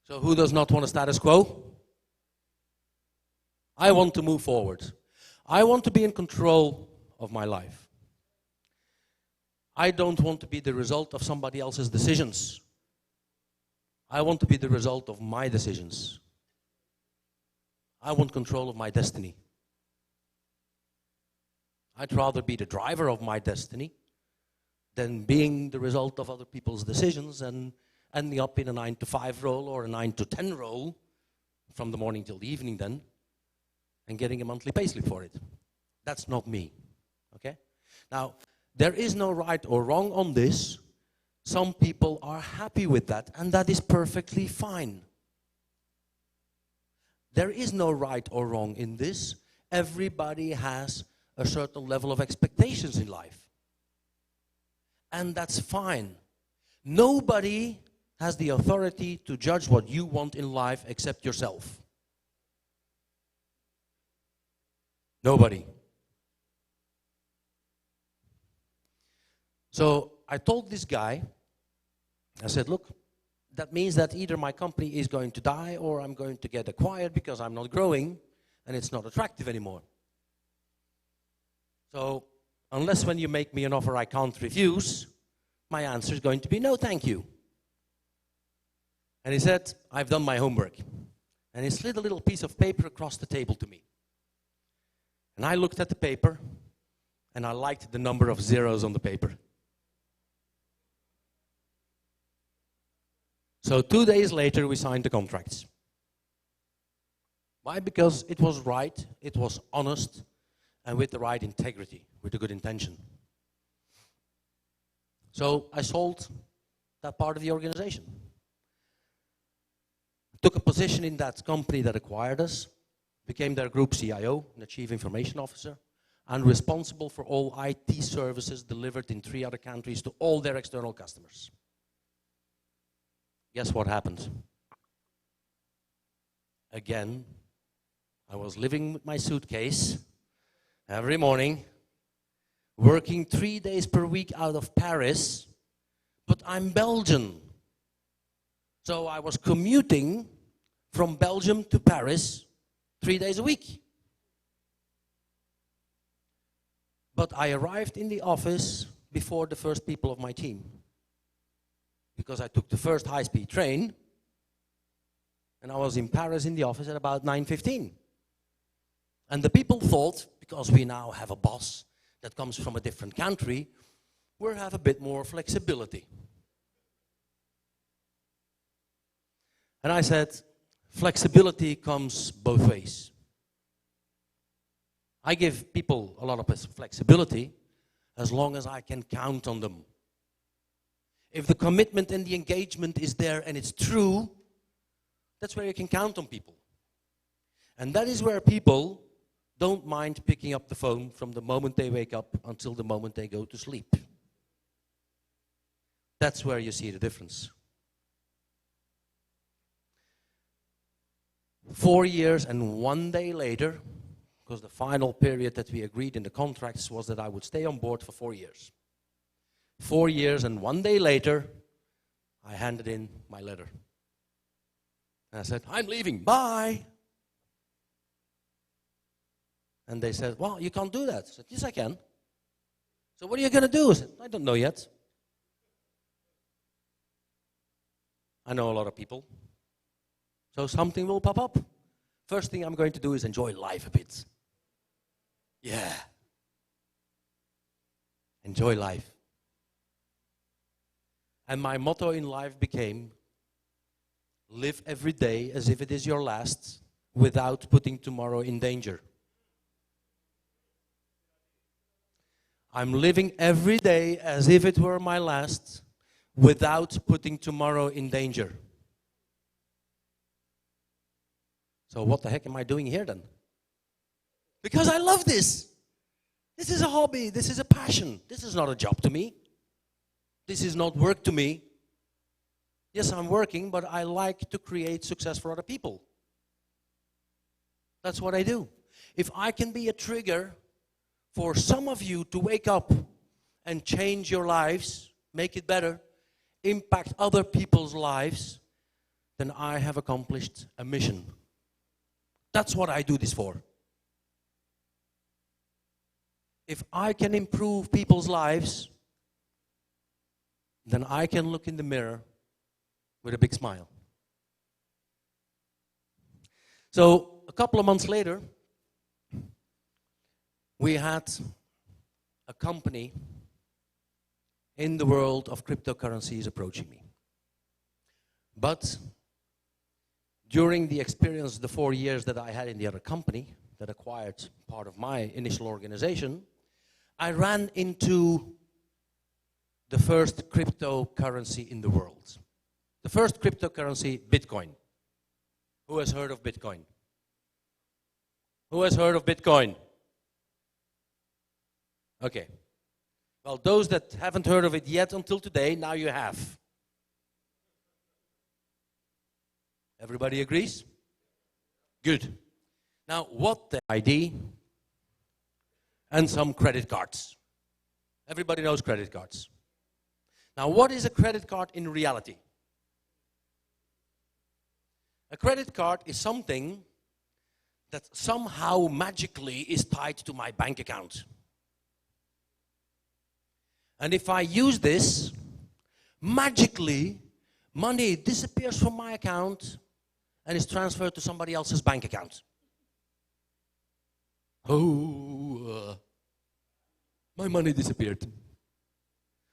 E: So who does not want a status quo? I want to move forward. I want to be in control of my life. I don't want to be the result of somebody else's decisions. I want to be the result of my decisions. I want control of my destiny. I'd rather be the driver of my destiny than being the result of other people's decisions and ending up in a 9-to-5 role or a 9-to-10 role from the morning till the evening then and getting a monthly payslip for it. That's not me, okay? Now, there is no right or wrong on this. Some people are happy with that, and that is perfectly fine. There is no right or wrong in this. Everybody has a certain level of expectations in life. And that's fine. Nobody has the authority to judge what you want in life except yourself. Nobody. So I told this guy, I said, look, that means that either my company is going to die or I'm going to get acquired because I'm not growing and it's not attractive anymore. So unless when you make me an offer I can't refuse, my answer is going to be no, thank you. And he said, I've done my homework. And he slid a little piece of paper across the table to me. And I looked at the paper and I liked the number of zeros on the paper. So 2 days later, we signed the contracts. Why? Because it was right, it was honest, and with the right integrity, with a good intention. So I sold that part of the organization. Took a position in that company that acquired us, became their group CIO, the Chief Information Officer, and responsible for all IT services delivered in 3 other countries to all their external customers. Guess what happened? Again, I was living with my suitcase every morning, working 3 days per week out of Paris, but I'm Belgian. So I was commuting from Belgium to Paris 3 days a week. But I arrived in the office before the first people of my team, because I took the first high-speed train, and I was in Paris in the office at about 9:15. And the people thought, because we now have a boss that comes from a different country, we'll have a bit more flexibility. And I said, flexibility comes both ways. I give people a lot of flexibility as long as I can count on them. If the commitment and the engagement is there and it's true, that's where you can count on people. And that is where people don't mind picking up the phone from the moment they wake up until the moment they go to sleep. That's where you see the difference. 4 years and 1 day later, because the final period that we agreed in the contracts was that I would stay on board for 4 years. 4 years and 1 day later, I handed in my letter. And I said, I'm leaving, bye. And they said, well, you can't do that. I said, yes, I can. So what are you going to do? I said, I don't know yet. I know a lot of people. So something will pop up. First thing I'm going to do is enjoy life a bit. Yeah. Enjoy life. And my motto in life became, live every day as if it is your last, without putting tomorrow in danger. I'm living every day as if it were my last, without putting tomorrow in danger. So what the heck am I doing here then? Because I love this. This is a hobby. This is a passion. This is not a job to me. This is not work to me. Yes, I'm working, but I like to create success for other people. That's what I do. If I can be a trigger for some of you to wake up and change your lives, make it better, impact other people's lives, then I have accomplished a mission. That's what I do this for. If I can improve people's lives, then I can look in the mirror with a big smile. So a couple of months later, we had a company in the world of cryptocurrencies approaching me. But during the experience, the 4 years that I had in the other company that acquired part of my initial organization, I ran into the first cryptocurrency in the world. The first cryptocurrency, Bitcoin. Who has heard of Bitcoin? Who has heard of Bitcoin? Okay. Well, those that haven't heard of it yet until today, now you have. Everybody agrees? Good. Now, what the ID and some credit cards. Everybody knows credit cards. Now, what is a credit card in reality? A credit card is something that somehow magically is tied to my bank account. And if I use this, magically, money disappears from my account and is transferred to somebody else's bank account. Oh, my money disappeared.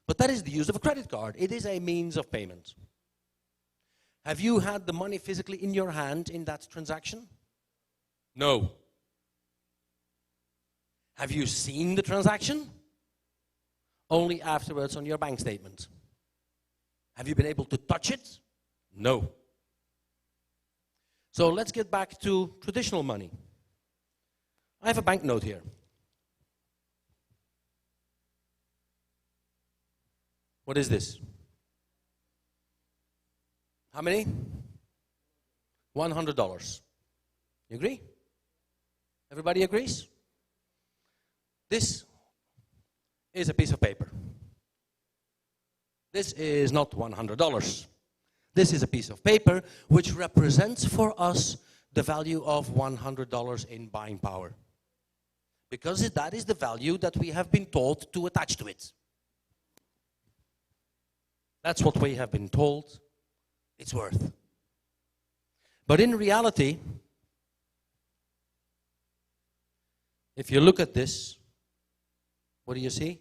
E: But that is the use of a credit card. It is a means of payment. Have you had the money physically in your hand in that transaction? No. Have you seen the transaction? Only afterwards on your bank statement. Have you been able to touch it? No. So let's get back to traditional money. I have a banknote here. What is this? How many? $100. You agree? Everybody agrees? This is a piece of paper. This is not $100. This is a piece of paper which represents for us the value of $100 in buying power. Because that is the value that we have been taught to attach to it. That's what we have been told it's worth. But in reality, if you look at this, what do you see?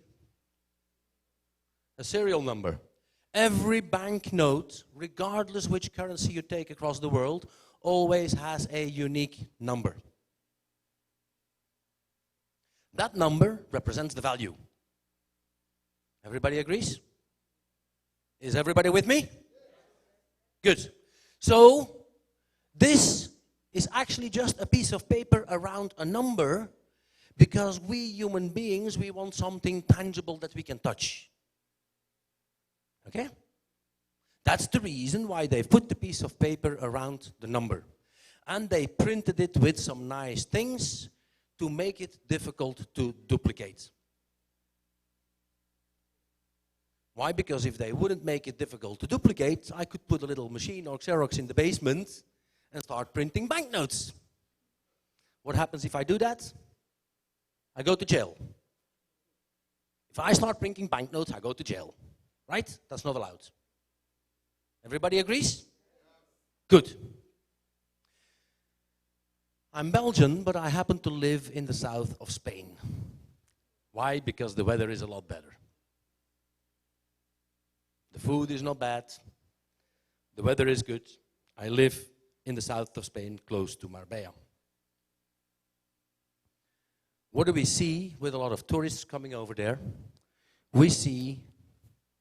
E: A serial number. Every banknote, regardless which currency you take across the world, always has a unique number. That number represents the value. Everybody agrees? Is everybody with me? Good. So, this is actually just a piece of paper around a number because we human beings, we want something tangible that we can touch. Okay? That's the reason why they've put the piece of paper around the number. And they printed it with some nice things to make it difficult to duplicate. Why? Because if they wouldn't make it difficult to duplicate, I could put a little machine or Xerox in the basement and start printing banknotes. What happens if I do that? I go to jail. If I start printing banknotes, I go to jail. Right? That's not allowed. Everybody agrees? Good. I'm Belgian, but I happen to live in the south of Spain. Why? Because the weather is a lot better. The food is not bad. The weather is good. I live in the south of Spain, close to Marbella. What do we see with a lot of tourists coming over there? We see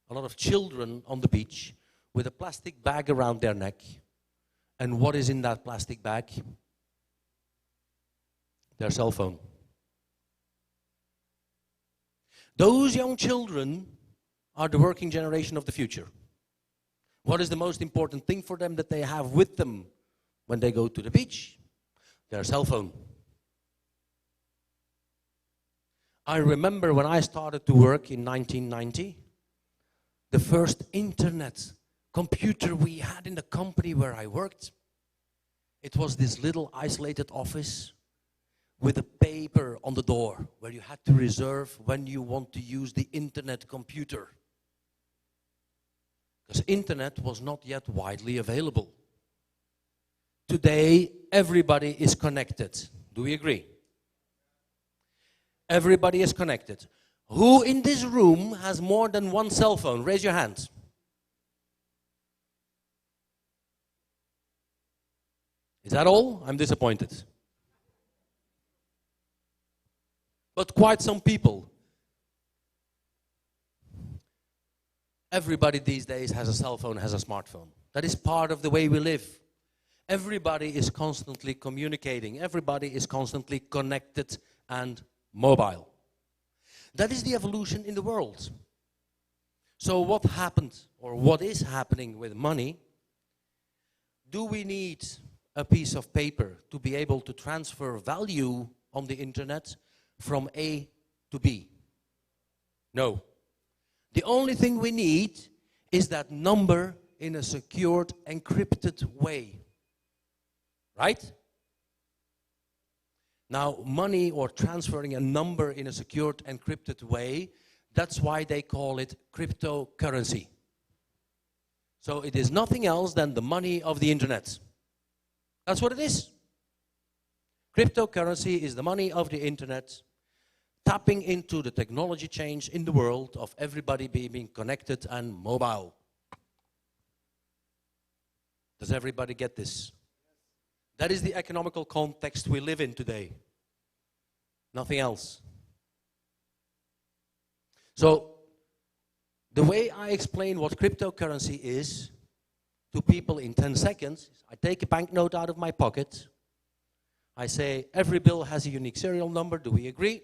E: a lot of children on the beach with a plastic bag around their neck. And what is in that plastic bag? Their cell phone. Those young children are the working generation of the future. What is the most important thing for them that they have with them when they go to the beach? Their cell phone. I remember when I started to work in 1990, the first internet computer we had in the company where I worked, it was this little isolated office with a paper on the door where you had to reserve when you want to use the internet computer. Because internet was not yet widely available. Today, everybody is connected. Do we agree? Everybody is connected. Who in this room has more than one cell phone? Raise your hand. Is that all? I'm disappointed. But quite some people. Everybody these days has a cell phone, has a smartphone. That is part of the way we live. Everybody is constantly communicating. Everybody is constantly connected and mobile. That is the evolution in the world. So what happened, or what is happening with money? Do we need a piece of paper to be able to transfer value on the internet from A to B? No. The only thing we need is that number in a secured, encrypted way. Right? Now, money or transferring a number in a secured, encrypted way, that's why they call it cryptocurrency. So it is nothing else than the money of the internet. That's what it is. Cryptocurrency is the money of the internet, tapping into the technology change in the world of everybody being connected and mobile. Does everybody get this? That is the economical context we live in today. Nothing else. So, the way I explain what cryptocurrency is to people in 10 seconds, I take a banknote out of my pocket. I say, every bill has a unique serial number. Do we agree?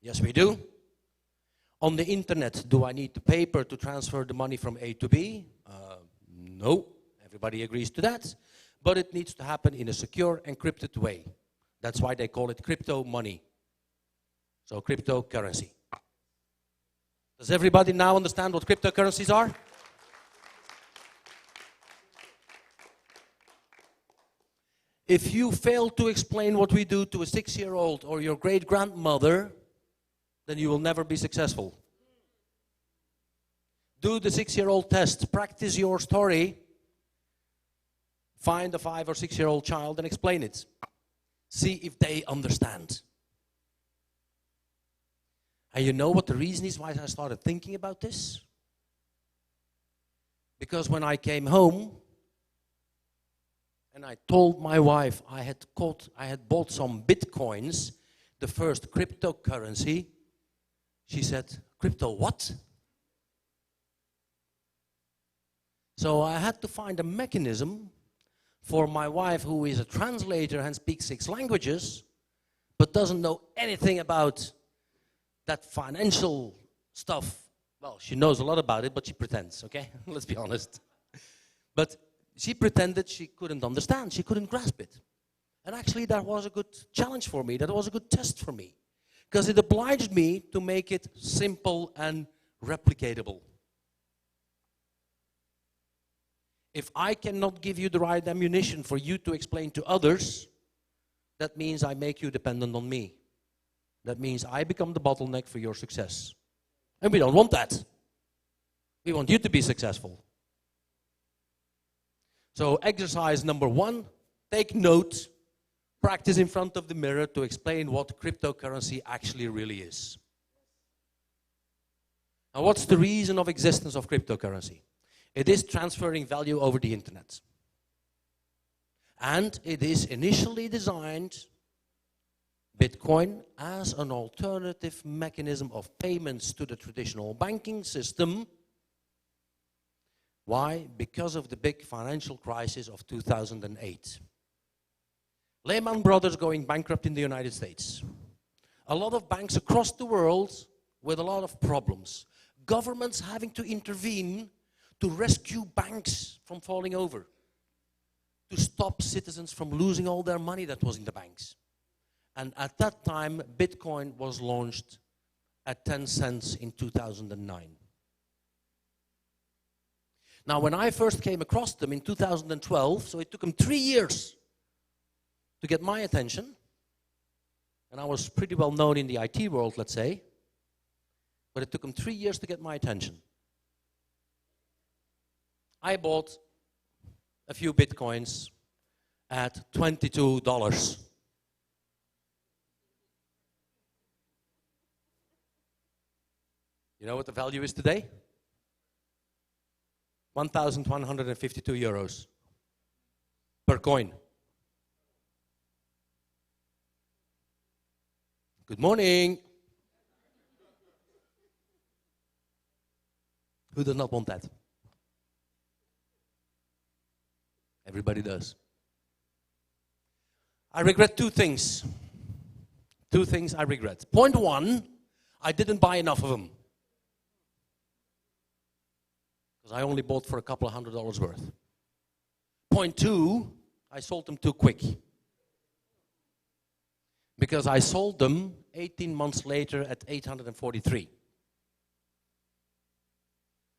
E: Yes, we do. On the internet, do I need the paper to transfer the money from A to B? No. Everybody agrees to that. But it needs to happen in a secure, encrypted way. That's why they call it crypto money. So cryptocurrency. Does everybody now understand what cryptocurrencies are? If you fail to explain what we do to a 6-year-old or your great-grandmother, then you will never be successful. Do the 6-year-old test. Practice your story. Find a 5 or 6-year-old child and explain it. See if they understand. And you know what the reason is why I started thinking about this? Because when I came home and I told my wife I had bought some bitcoins, the first cryptocurrency, she said, "Crypto what?" So I had to find a mechanism for my wife, who is a translator and speaks 6 languages, but doesn't know anything about that financial stuff. Well, she knows a lot about it, but she pretends, okay? Let's be honest. But she pretended she couldn't understand, she couldn't grasp it. And actually that was a good challenge for me, that was a good test for me. Because it obliged me to make it simple and replicatable. If I cannot give you the right ammunition for you to explain to others, that means I make you dependent on me. That means I become the bottleneck for your success. And we don't want that. We want you to be successful. So exercise number 1, take note, practice in front of the mirror to explain what cryptocurrency actually really is. And what's the reason of existence of cryptocurrency? It is transferring value over the internet. And it is initially designed, Bitcoin, as an alternative mechanism of payments to the traditional banking system. Why? Because of the big financial crisis of 2008. Lehman Brothers going bankrupt in the United States. A lot of banks across the world with a lot of problems. Governments having to intervene to rescue banks from falling over. To stop citizens from losing all their money that was in the banks. And at that time, Bitcoin was launched at 10 cents in 2009. Now, when I first came across them in 2012, so it took them 3 years to get my attention, and I was pretty well known in the IT world, let's say, but it took them 3 years to get my attention. I bought a few Bitcoins at $22. You know what the value is today? 1,152 euros per coin. Good morning. Who does not want that? Everybody does. I regret two things. Two things I regret. Point one, I didn't buy enough of them. Because I only bought for a couple of $100 worth. Point two, I sold them too quick. Because I sold them 18 months later at 843.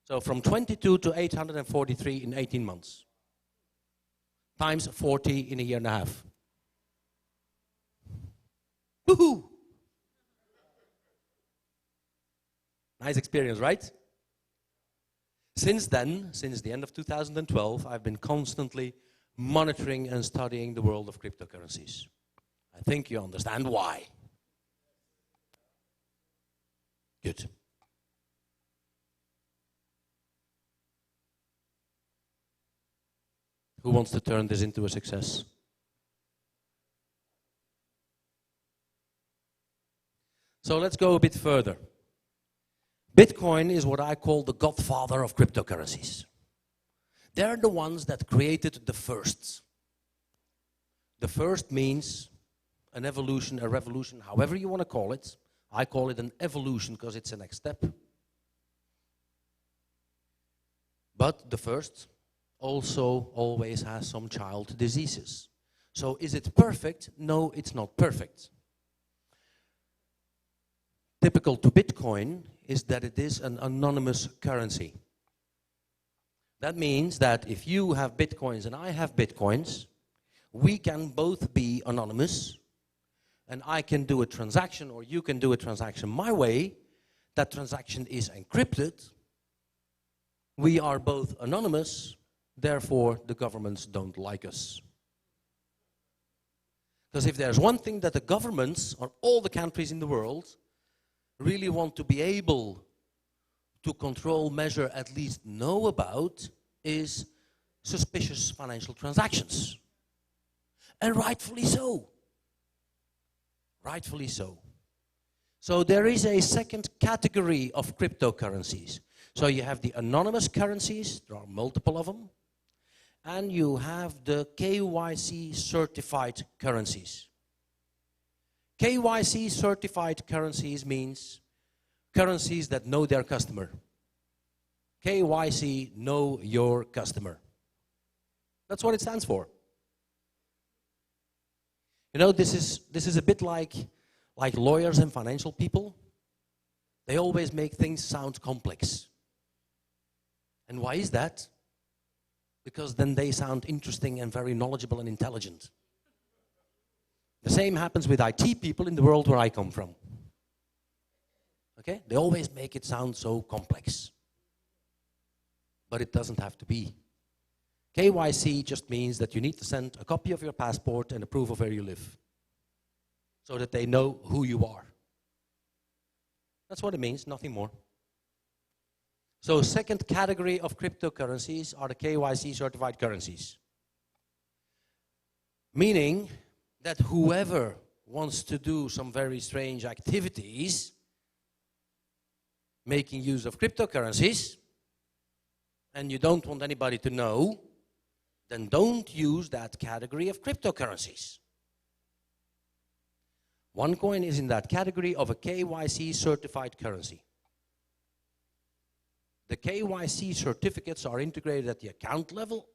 E: So from 22 to 843 in 18 months. Times 40 in a year and a half. Woohoo! Nice experience, right? Since then, since the end of 2012, I've been constantly monitoring and studying the world of cryptocurrencies. I think you understand why. Good. Who wants to turn this into a success? So let's go a bit further. Bitcoin is what I call the godfather of cryptocurrencies. They're the ones that created the firsts. The first means an evolution, a revolution, however you want to call it. I call it an evolution because it's the next step. But the first also always has some child diseases. So is it perfect? No, it's not perfect. Typical to Bitcoin is that it is an anonymous currency. That means that if you have Bitcoins and I have Bitcoins, we can both be anonymous, and I can do a transaction or you can do a transaction my way. That transaction is encrypted. We are both anonymous, therefore the governments don't like us. Because if there's one thing that the governments or all the countries in the world really want to be able to control, measure, at least know about, is suspicious financial transactions. And rightfully so. Rightfully so. So there is a second category of cryptocurrencies. So you have the anonymous currencies, there are multiple of them, and you have the KYC certified currencies. KYC certified currencies means currencies that know their customer. KYC, know your customer. That's what it stands for. You know, this is a bit like lawyers and financial people. They always make things sound complex. And why is that? Because then they sound interesting and very knowledgeable and intelligent. The same happens with IT people in the world where I come from. Okay? They always make it sound so complex. But it doesn't have to be. KYC just means that you need to send a copy of your passport and a proof of where you live, so that they know who you are. That's what it means, nothing more. So second category of cryptocurrencies are the KYC certified currencies. Meaning that whoever wants to do some very strange activities making use of cryptocurrencies, and you don't want anybody to know, then don't use that category of cryptocurrencies. OneCoin is in that category of a KYC certified currency. The KYC certificates are integrated at the account level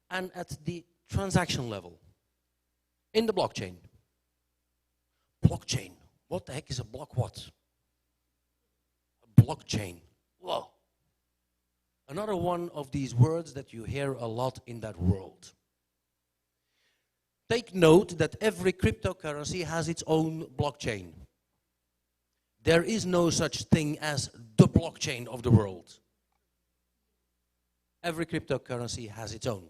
E: and at the transaction level in the blockchain. Blockchain. What the heck is a block what? A blockchain. Whoa. Another one of these words that you hear a lot in that world. Take note that every cryptocurrency has its own blockchain. There is no such thing as the blockchain of the world. Every cryptocurrency has its own.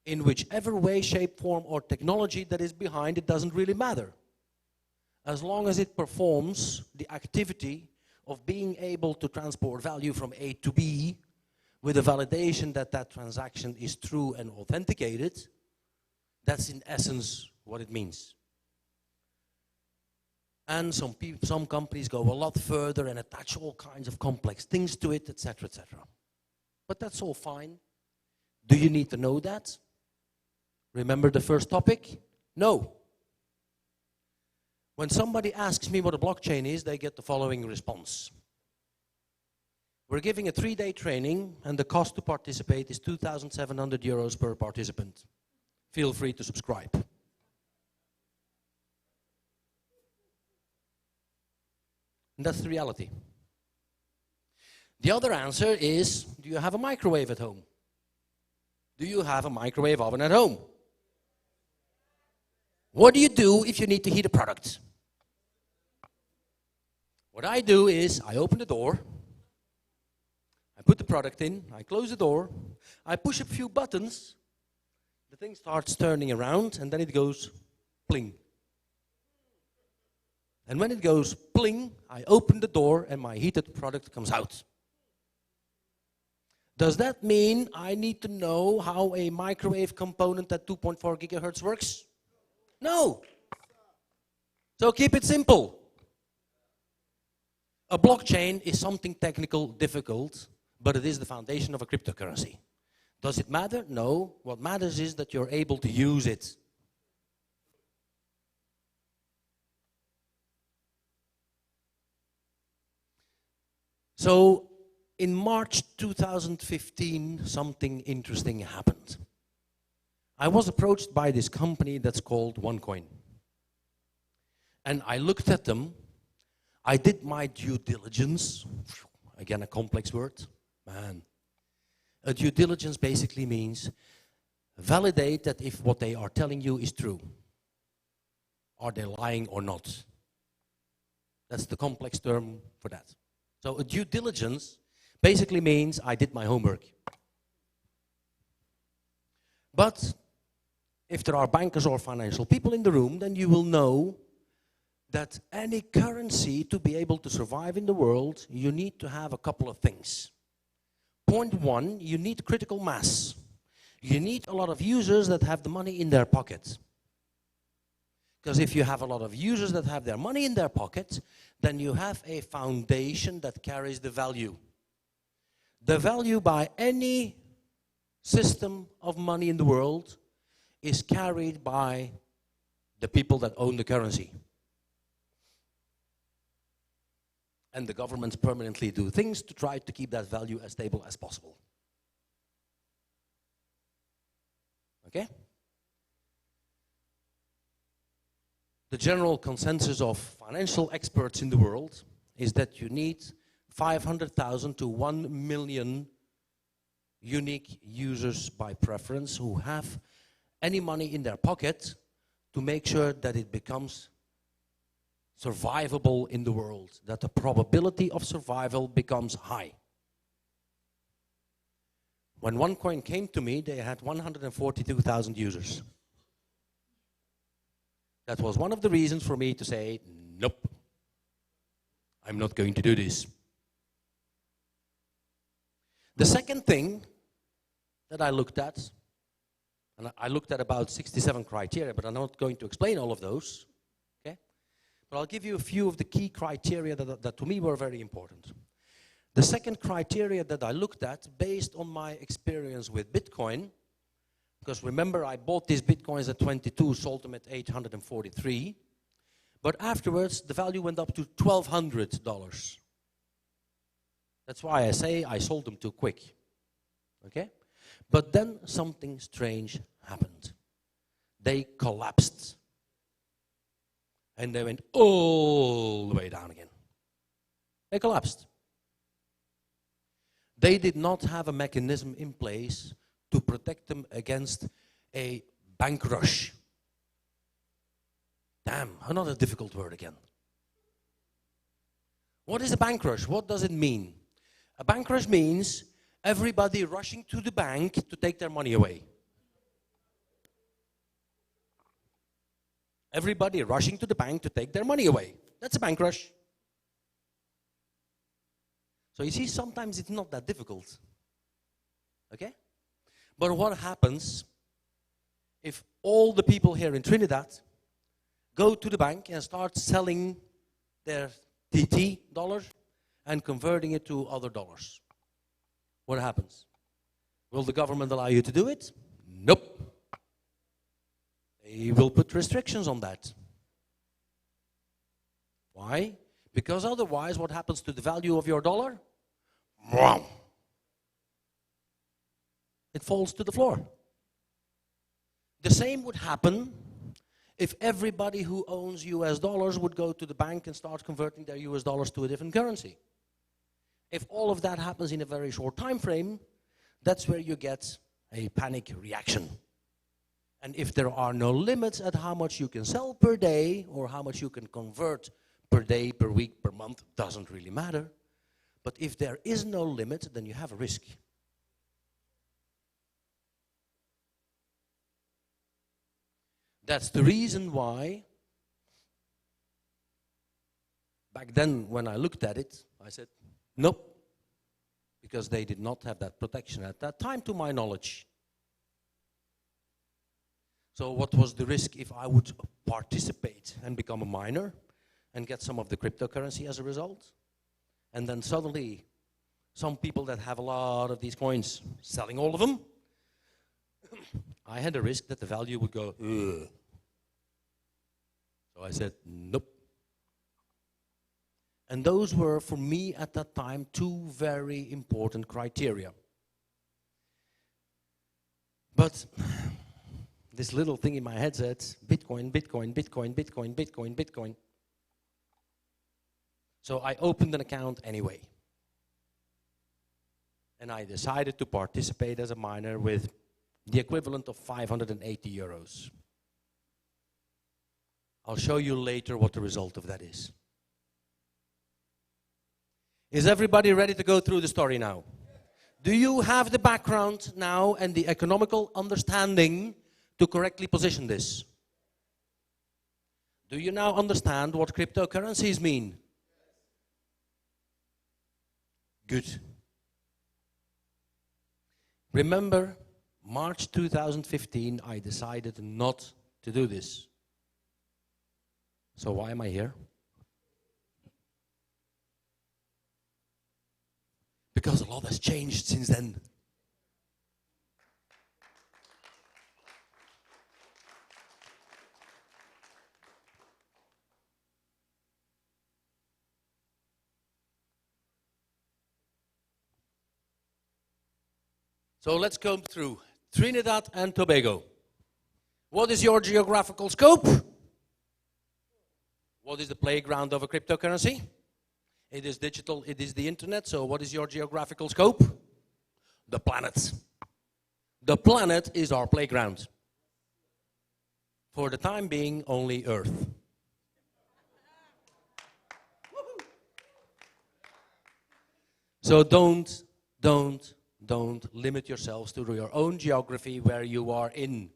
E: In whichever way, shape, form, or technology that is behind, it doesn't really matter. As long as it performs the activity of being able to transport value from A to B with a validation that that transaction is true and authenticated, that's in essence what it means. And some companies go a lot further and attach all kinds of complex things to it, etc., etc. But that's all fine. Do you need to know that? Remember the first topic? No. When somebody asks me what a blockchain is, they get the following response. We're giving a 3-day training, and the cost to participate is 2,700 euros per participant. Feel free to subscribe. And that's the reality. The other answer is, do you have a microwave at home? Do you have a microwave oven at home? What do you do if you need to heat a product? What I do is, I open the door, I put the product in, I close the door, I push a few buttons, the thing starts turning around, and then it goes pling. And when it goes pling, I open the door and my heated product comes out. Does that mean I need to know how a microwave component at 2.4 gigahertz works? No. So keep it simple. A blockchain is something technical, difficult, but it is the foundation of a cryptocurrency. Does it matter? No. What matters is that you're able to use it. So, in March 2015, something interesting happened. I was approached by this company that's called OneCoin. And I looked at them. I did my due diligence. Again, a complex word. Man. A due diligence basically means validate that if what they are telling you is true. Are they lying or not? That's the complex term for that. So a due diligence basically means I did my homework. But if there are bankers or financial people in the room, then you will know that any currency, to be able to survive in the world, you need to have a couple of things. Point one, you need critical mass. You need a lot of users that have the money in their pocket. Because if you have a lot of users that have their money in their pocket, then you have a foundation that carries the value. The value by any system of money in the world is carried by the people that own the currency. And the governments permanently do things to try to keep that value as stable as possible. Okay? The general consensus of financial experts in the world is that you need 500,000 to 1 million unique users by preference who have any money in their pocket to make sure that it becomes survivable in the world, that the probability of survival becomes high. When OneCoin came to me, they had 142,000 users. That was one of the reasons for me to say, nope, I'm not going to do this. The second thing that I looked at, and I looked at about 67 criteria, but I'm not going to explain all of those, okay? But I'll give you a few of the key criteria that to me were very important. The second criteria that I looked at, based on my experience with Bitcoin, because remember I bought these Bitcoins at 22, sold them at 843, but afterwards the value went up to $1,200. That's why I say I sold them too quick, okay? But then something strange happened. They collapsed. And they went all the way down again. They collapsed. They did not have a mechanism in place to protect them against a bank rush. Damn, another difficult word again. What is a bank rush? What does it mean? A bank rush means everybody rushing to the bank to take their money away. Everybody rushing to the bank to take their money away. That's a bank rush. So you see, sometimes it's not that difficult. Okay? But what happens if all the people here in Trinidad go to the bank and start selling their TT dollars and converting it to other dollars? What happens? Will the government allow you to do it? Nope. They will put restrictions on that. Why? Because otherwise, what happens to the value of your dollar? It falls to the floor. The same would happen if everybody who owns US dollars would go to the bank and start converting their US dollars to a different currency. If all of that happens in a very short time frame, that's where you get a panic reaction. And if there are no limits at how much you can sell per day or how much you can convert per day, per week, per month, doesn't really matter. But if there is no limit, then you have a risk. That's the reason why back then when I looked at it, I said, nope, because they did not have that protection at that time, to my knowledge. So what was the risk if I would participate and become a miner and get some of the cryptocurrency as a result? And then suddenly, some people that have a lot of these coins, selling all of them, I had a risk that the value would go, ugh. So I said, nope. And those were, for me at that time, two very important criteria. But this little thing in my head said, Bitcoin, Bitcoin, Bitcoin, Bitcoin, Bitcoin, Bitcoin. So I opened an account anyway. And I decided to participate as a miner with the equivalent of 580 euros. I'll show you later what the result of that is. Is everybody ready to go through the story now? Do you have the background now and the economical understanding to correctly position this? Do you now understand what cryptocurrencies mean? Good. Remember, March 2015, I decided not to do this. So why am I here? Because a lot has changed since then. So let's go through Trinidad and Tobago. What is your geographical scope? What is the playground of a cryptocurrency? It is digital, it is the internet, so what is your geographical scope? The planet. The planet is our playground. For the time being, only Earth. So don't limit yourselves to your own geography where you are in.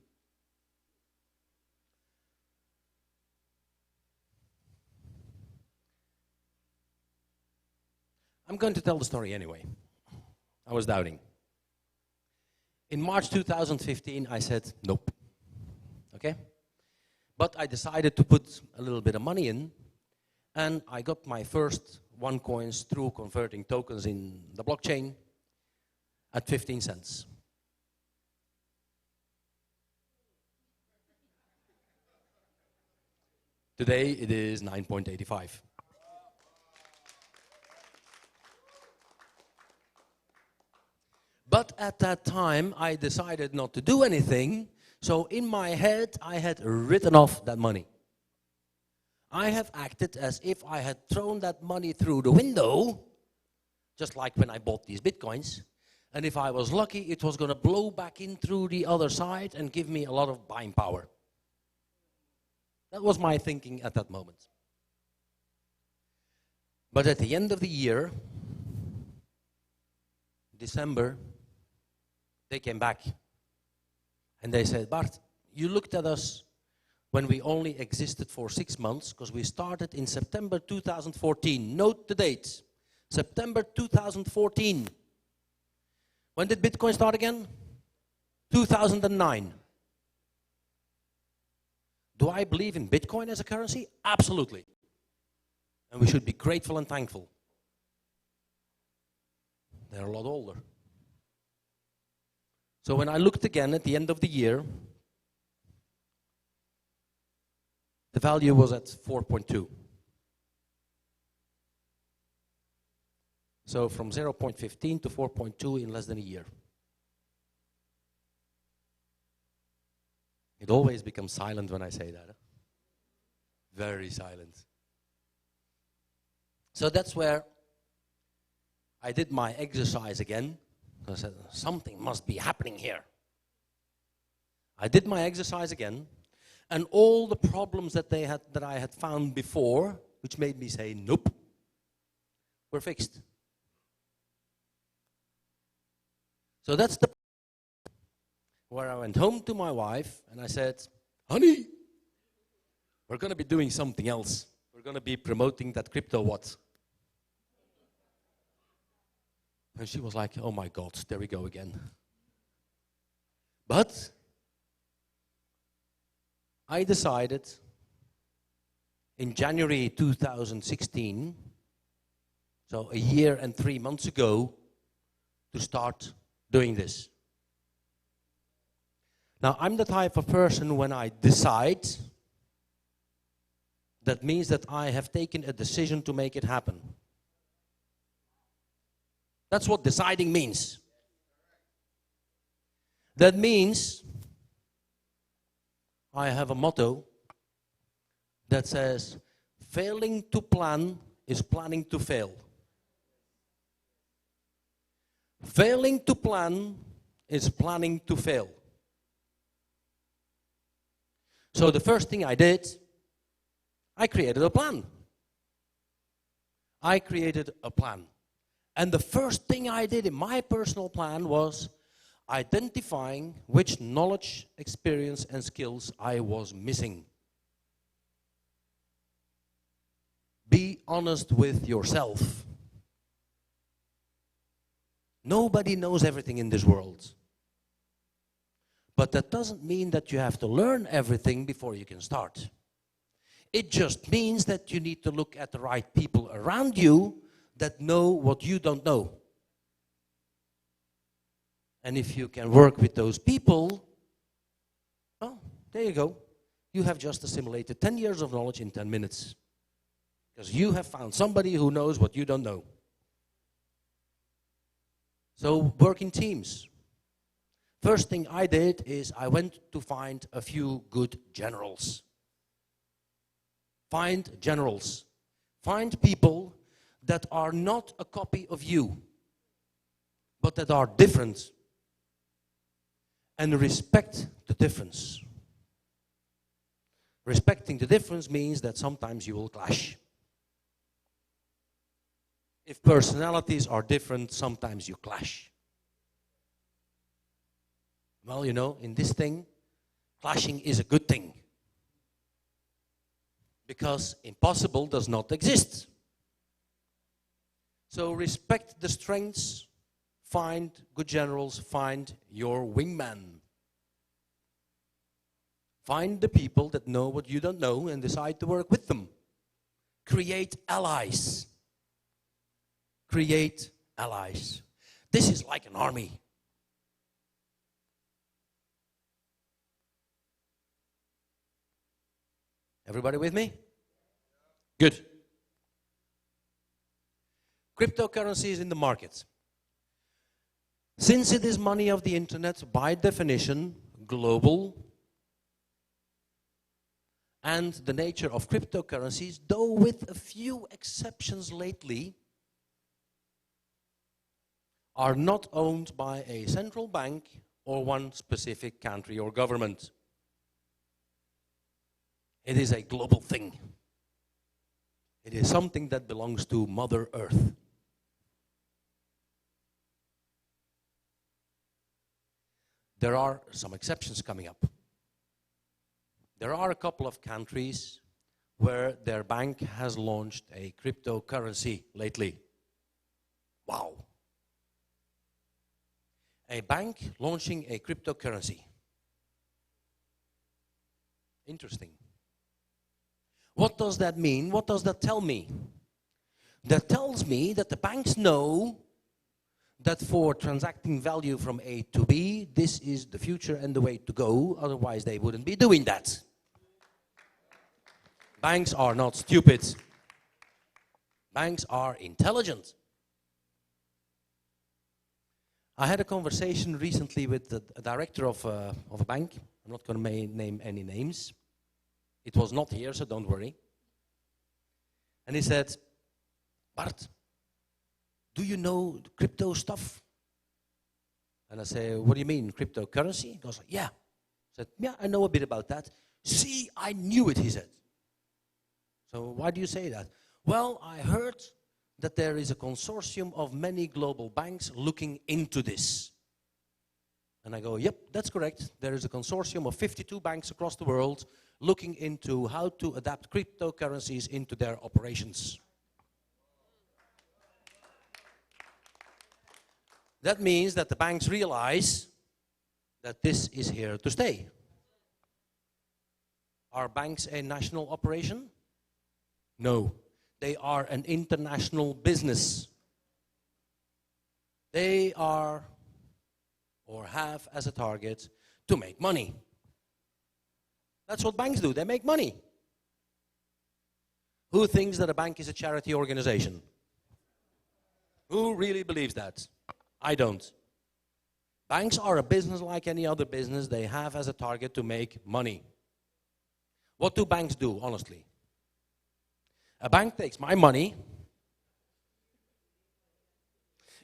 E: I'm going to tell the story anyway. I was doubting. In March 2015, I said, nope. Okay? But I decided to put a little bit of money in, and I got my first OneCoins through converting tokens in the blockchain at 15 cents. Today it is 9.85. But at that time I decided not to do anything, so in my head I had written off that money. I have acted as if I had thrown that money through the window, just like when I bought these bitcoins, and if I was lucky it was going to blow back in through the other side and give me a lot of buying power. That was my thinking at that moment. But at the end of the year, December, they came back and they said, Bart, you looked at us when we only existed for 6 months, because we started in September 2014. Note the date, September 2014. When did Bitcoin start again? 2009. Do I believe in Bitcoin as a currency? Absolutely. And we should be grateful and thankful. They're a lot older. So when I looked again at the end of the year, the value was at 4.2. So from 0.15 to 4.2 in less than a year. It always becomes silent when I say that. Huh? Very silent. So that's where I did my exercise again. I said, something must be happening here. I did my exercise again, and all the problems that I had found before, which made me say nope, were fixed. So that's the where I went home to my wife and I said, honey, we're going to be doing something else. We're going to be promoting that crypto what? And she was like, oh my God, there we go again. But I decided in January 2016, so a year and 3 months ago, to start doing this. Now, I'm the type of person, when I decide, that means that I have taken a decision to make it happen. That's what deciding means. That means I have a motto that says, failing to plan is planning to fail. Failing to plan is planning to fail. So the first thing I did, I created a plan. I created a plan. And the first thing I did in my personal plan was identifying which knowledge, experience, and skills I was missing. Be honest with yourself. Nobody knows everything in this world. But that doesn't mean that you have to learn everything before you can start. It just means that you need to look at the right people around you that know what you don't know. And if you can work with those people, well, there you go. You have just assimilated 10 years of knowledge in 10 minutes. Because you have found somebody who knows what you don't know. So work in teams. First thing I did is I went to find a few good generals. Find generals. Find people that are not a copy of you, but that are different. And respect the difference. Respecting the difference means that sometimes you will clash. If personalities are different, sometimes you clash. Well, you know, in this thing, clashing is a good thing. Because impossible does not exist. So respect the strengths, find good generals, find your wingman. Find the people that know what you don't know and decide to work with them. Create allies. Create allies. This is like an army. Everybody with me? Good. Cryptocurrency is in the market. Since it is money of the internet, by definition, global, and the nature of cryptocurrencies, though with a few exceptions lately, are not owned by a central bank or one specific country or government. It is a global thing. It is something that belongs to Mother Earth. There are some exceptions coming up. There are a couple of countries where their bank has launched a cryptocurrency lately. Wow. A bank launching a cryptocurrency. Interesting. What does that mean? What does that tell me? That tells me that the banks know that for transacting value from A to B, this is the future and the way to go. Otherwise, they wouldn't be doing that. Banks are not stupid. Banks are intelligent. I had a conversation recently with the director of a bank. I'm not going to name any names. It was not here, so don't worry. And he said, Bart, do you know crypto stuff? And I say, what do you mean, cryptocurrency? He goes, yeah. I said, yeah, I know a bit about that. See, I knew it, he said. So why do you say that? Well, I heard that there is a consortium of many global banks looking into this. And I go, yep, that's correct. There is a consortium of 52 banks across the world looking into how to adapt cryptocurrencies into their operations. That means that the banks realize that this is here to stay. Are banks a national operation? No. They are an international business. They are or have as a target to make money. That's what banks do. They make money. Who thinks that a bank is a charity organization? Who really believes that? I don't. Banks are a business like any other business. They have as a target to make money. What do banks do, honestly? A bank takes my money,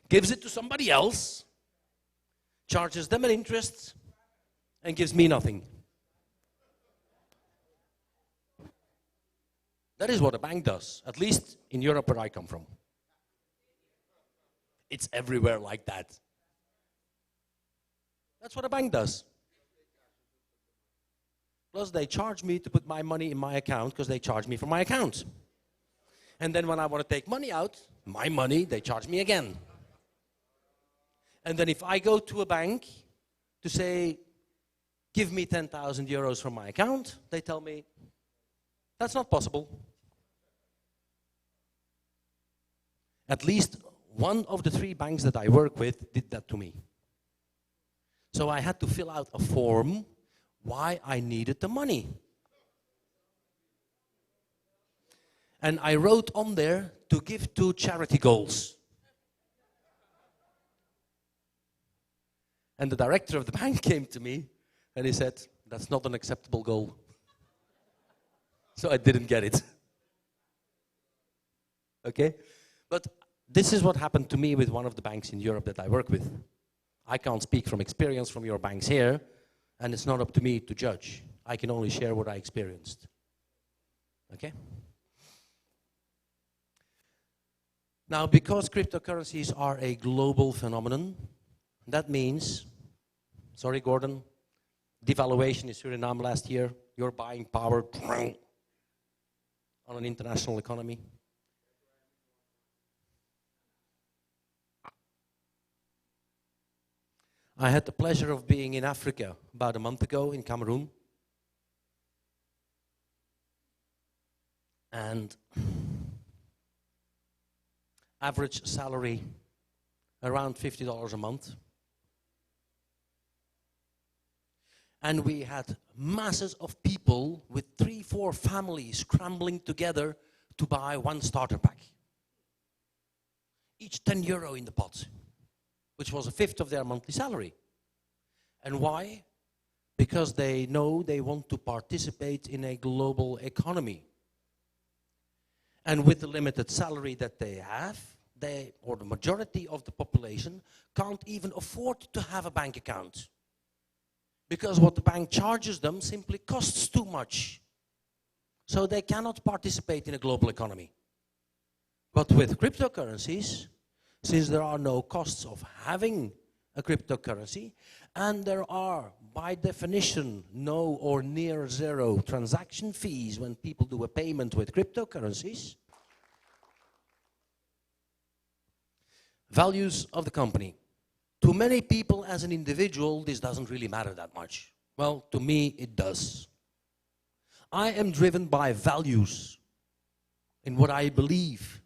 E: gives it to somebody else, charges them an interest, and gives me nothing. That is what a bank does, at least in Europe where I come from. It's everywhere like that. That's what a bank does. Plus, they charge me to put my money in my account because they charge me for my account. And then when I want to take money out, my money, they charge me again. And then if I go to a bank to say, give me 10,000 euros from my account, they tell me, that's not possible. At least one of the 3 banks that I work with did that to me. So I had to fill out a form why I needed the money. And I wrote on there to give to charity goals. And the director of the bank came to me and he said, that's not an acceptable goal. So I didn't get it. Okay? But this is what happened to me with one of the banks in Europe that I work with. I can't speak from experience from your banks here, and it's not up to me to judge. I can only share what I experienced. Okay? Now, because cryptocurrencies are a global phenomenon, that means, sorry Gordon, devaluation in Suriname last year, your buying power on an international economy. I had the pleasure of being in Africa about a month ago in Cameroon. And average salary around $50 a month. And we had masses of people with 3-4 families scrambling together to buy one starter pack. Each €10 in the pot, which was a fifth of their monthly salary. And why? Because they know they want to participate in a global economy. And with the limited salary that they have, they, or the majority of the population, can't even afford to have a bank account. Because what the bank charges them simply costs too much. So they cannot participate in a global economy. But with cryptocurrencies, since there are no costs of having a cryptocurrency, and there are, by definition, no or near zero transaction fees when people do a payment with cryptocurrencies, values of the company. To many people as an individual, this doesn't really matter that much. Well, to me, it does. I am driven by values in what I believe.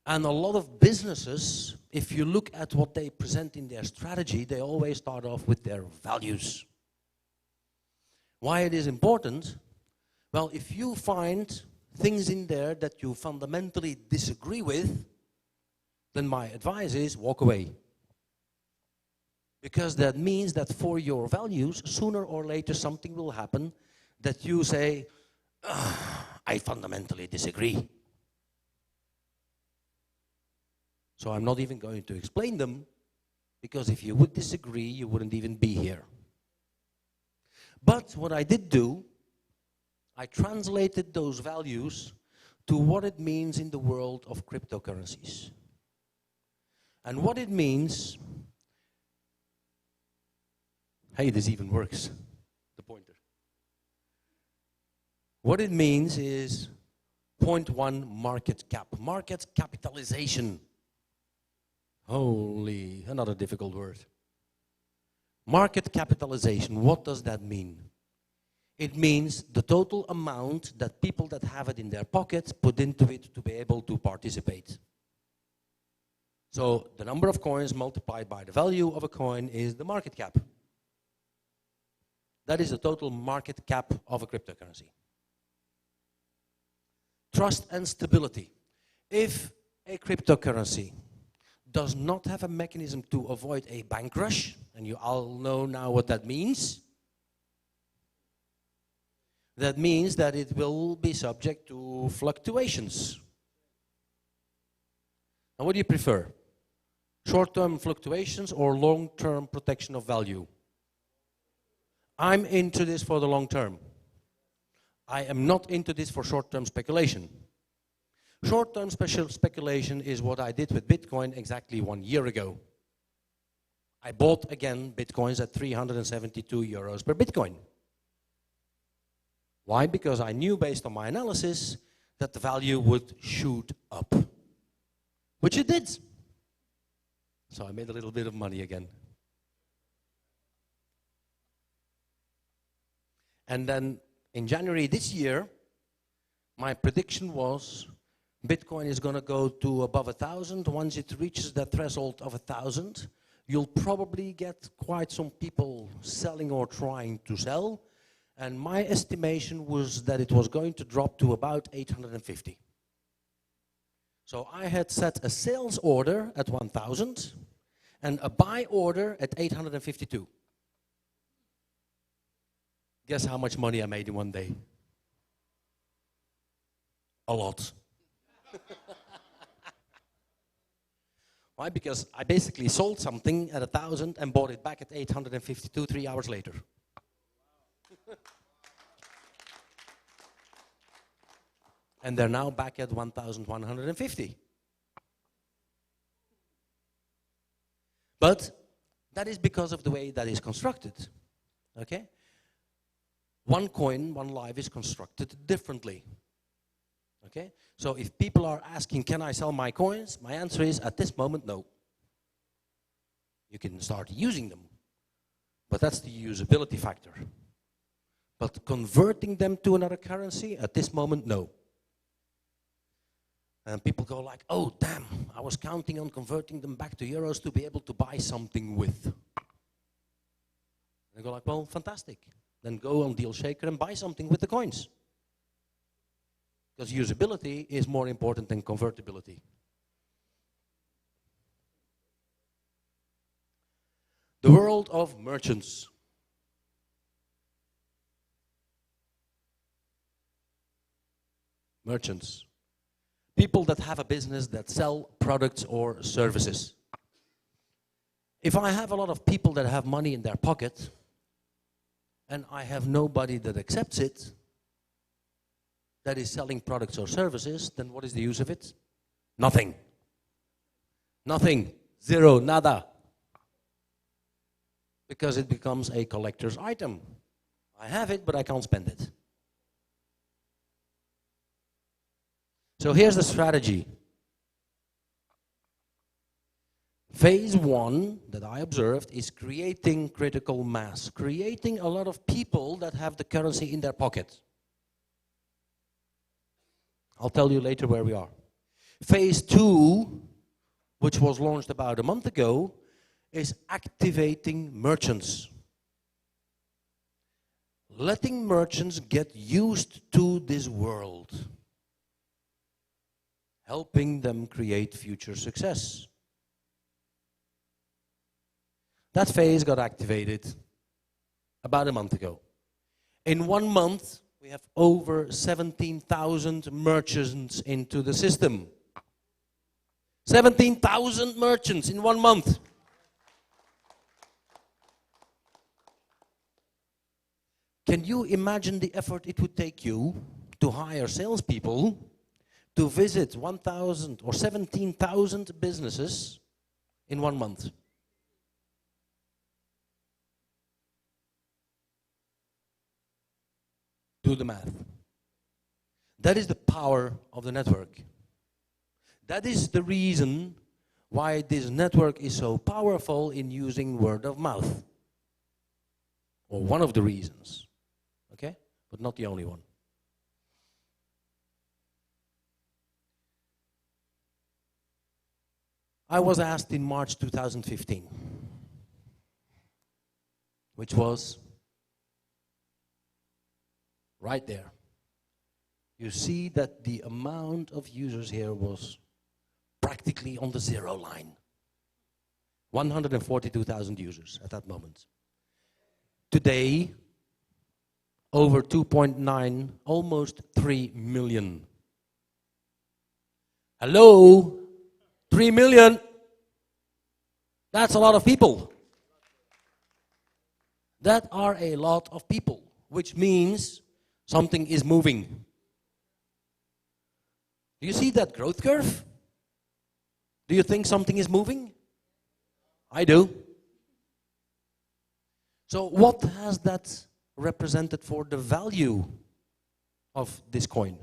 E: And a lot of businesses, if you look at what they present in their strategy, they always start off with their values. Why it is important? Well, if you find things in there that you fundamentally disagree with, then my advice is walk away. Because that means that for your values, sooner or later something will happen that you say, I fundamentally disagree. So I'm not even going to explain them, because if you would disagree, you wouldn't even be here. But what I did do, I translated those values to what it means in the world of cryptocurrencies. And what it means, hey, this even works, the pointer. What it means is 0.1 market cap, market capitalization. Holy, another difficult word. Market capitalization, what does that mean? It means the total amount that people that have it in their pocket put into it to be able to participate. So the number of coins multiplied by the value of a coin is the market cap. That is the total market cap of a cryptocurrency. Trust and stability. If a cryptocurrency does not have a mechanism to avoid a bank rush, and you all know now what that means, that means that it will be subject to fluctuations. Now, what do you prefer? Short-term fluctuations or long-term protection of value? I'm into this for the long term. I am not into this for short-term speculation. Short-term speculation is what I did with Bitcoin exactly 1 year ago. I bought again Bitcoins at €372 per Bitcoin. Why? Because I knew based on my analysis that the value would shoot up, which it did. So I made a little bit of money again. And then in January this year, my prediction was Bitcoin is going to go to above 1,000. Once it reaches that threshold of 1,000, you'll probably get quite some people selling or trying to sell. And my estimation was that it was going to drop to about 850. So I had set a sales order at 1,000 and a buy order at 852. Guess how much money I made in one day? A lot. Why? Because I basically sold something at 1,000 and bought it back at 852 3 hours later. And they're now back at 1,150. But that is because of the way that is constructed. Okay? One coin, one life is constructed differently. Okay? So if people are asking, can I sell my coins? My answer is, at this moment, no. You can start using them. But that's the usability factor. But converting them to another currency, at this moment, no. And people go like, oh, damn, I was counting on converting them back to euros to be able to buy something with. And they go like, well, fantastic. Then go on Deal Shaker and buy something with the coins. Because usability is more important than convertibility. The world of merchants. Merchants. People that have a business that sell products or services. If I have a lot of people that have money in their pocket and I have nobody that accepts it, that is selling products or services, then what is the use of it? Nothing. Nothing. Zero. Nada. Because it becomes a collector's item. I have it, but I can't spend it. So here's the strategy. Phase one that I observed is creating critical mass, creating a lot of people that have the currency in their pocket. I'll tell you later where we are. Phase two, which was launched about a month ago, is activating merchants. Letting merchants get used to this world. Helping them create future success. That phase got activated about a month ago. In 1 month, we have over 17,000 merchants into the system. 17,000 merchants in 1 month. Can you imagine the effort it would take you to hire salespeople to visit 1,000 or 17,000 businesses in 1 month? Do the math. That is the power of the network. That is the reason why this network is so powerful in using word of mouth. Or one of the reasons. Okay? But not the only one. I was asked in March 2015, which was right there. You see that the amount of users here was practically on the zero line. 142,000 users at that moment. Today, over 2.9, almost 3 million. Hello? 3 million. That's a lot of people. That are a lot of people, which means something is moving. Do you see that growth curve? Do you think something is moving? I do. So what has that represented for the value of this coin?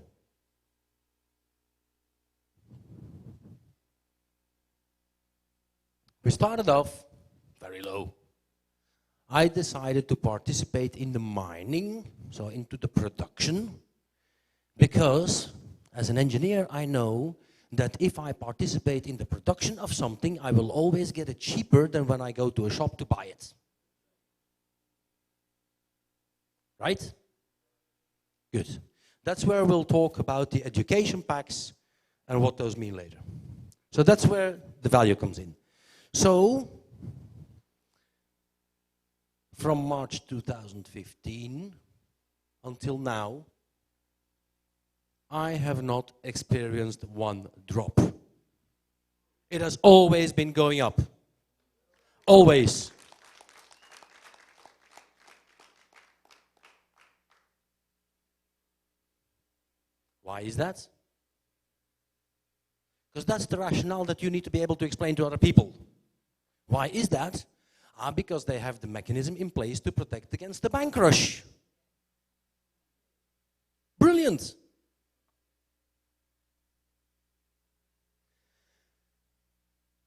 E: We started off very low. I decided to participate in the mining, so into the production, because as an engineer I know that if I participate in the production of something, I will always get it cheaper than when I go to a shop to buy it. Right? Good. That's where we'll talk about the education packs and what those mean later. So that's where the value comes in. So, from March 2015 until now, I have not experienced one drop. It has always been going up. Always. Why is that? Because that's the rationale that you need to be able to explain to other people. Why is that? Because they have the mechanism in place to protect against the bank rush. Brilliant.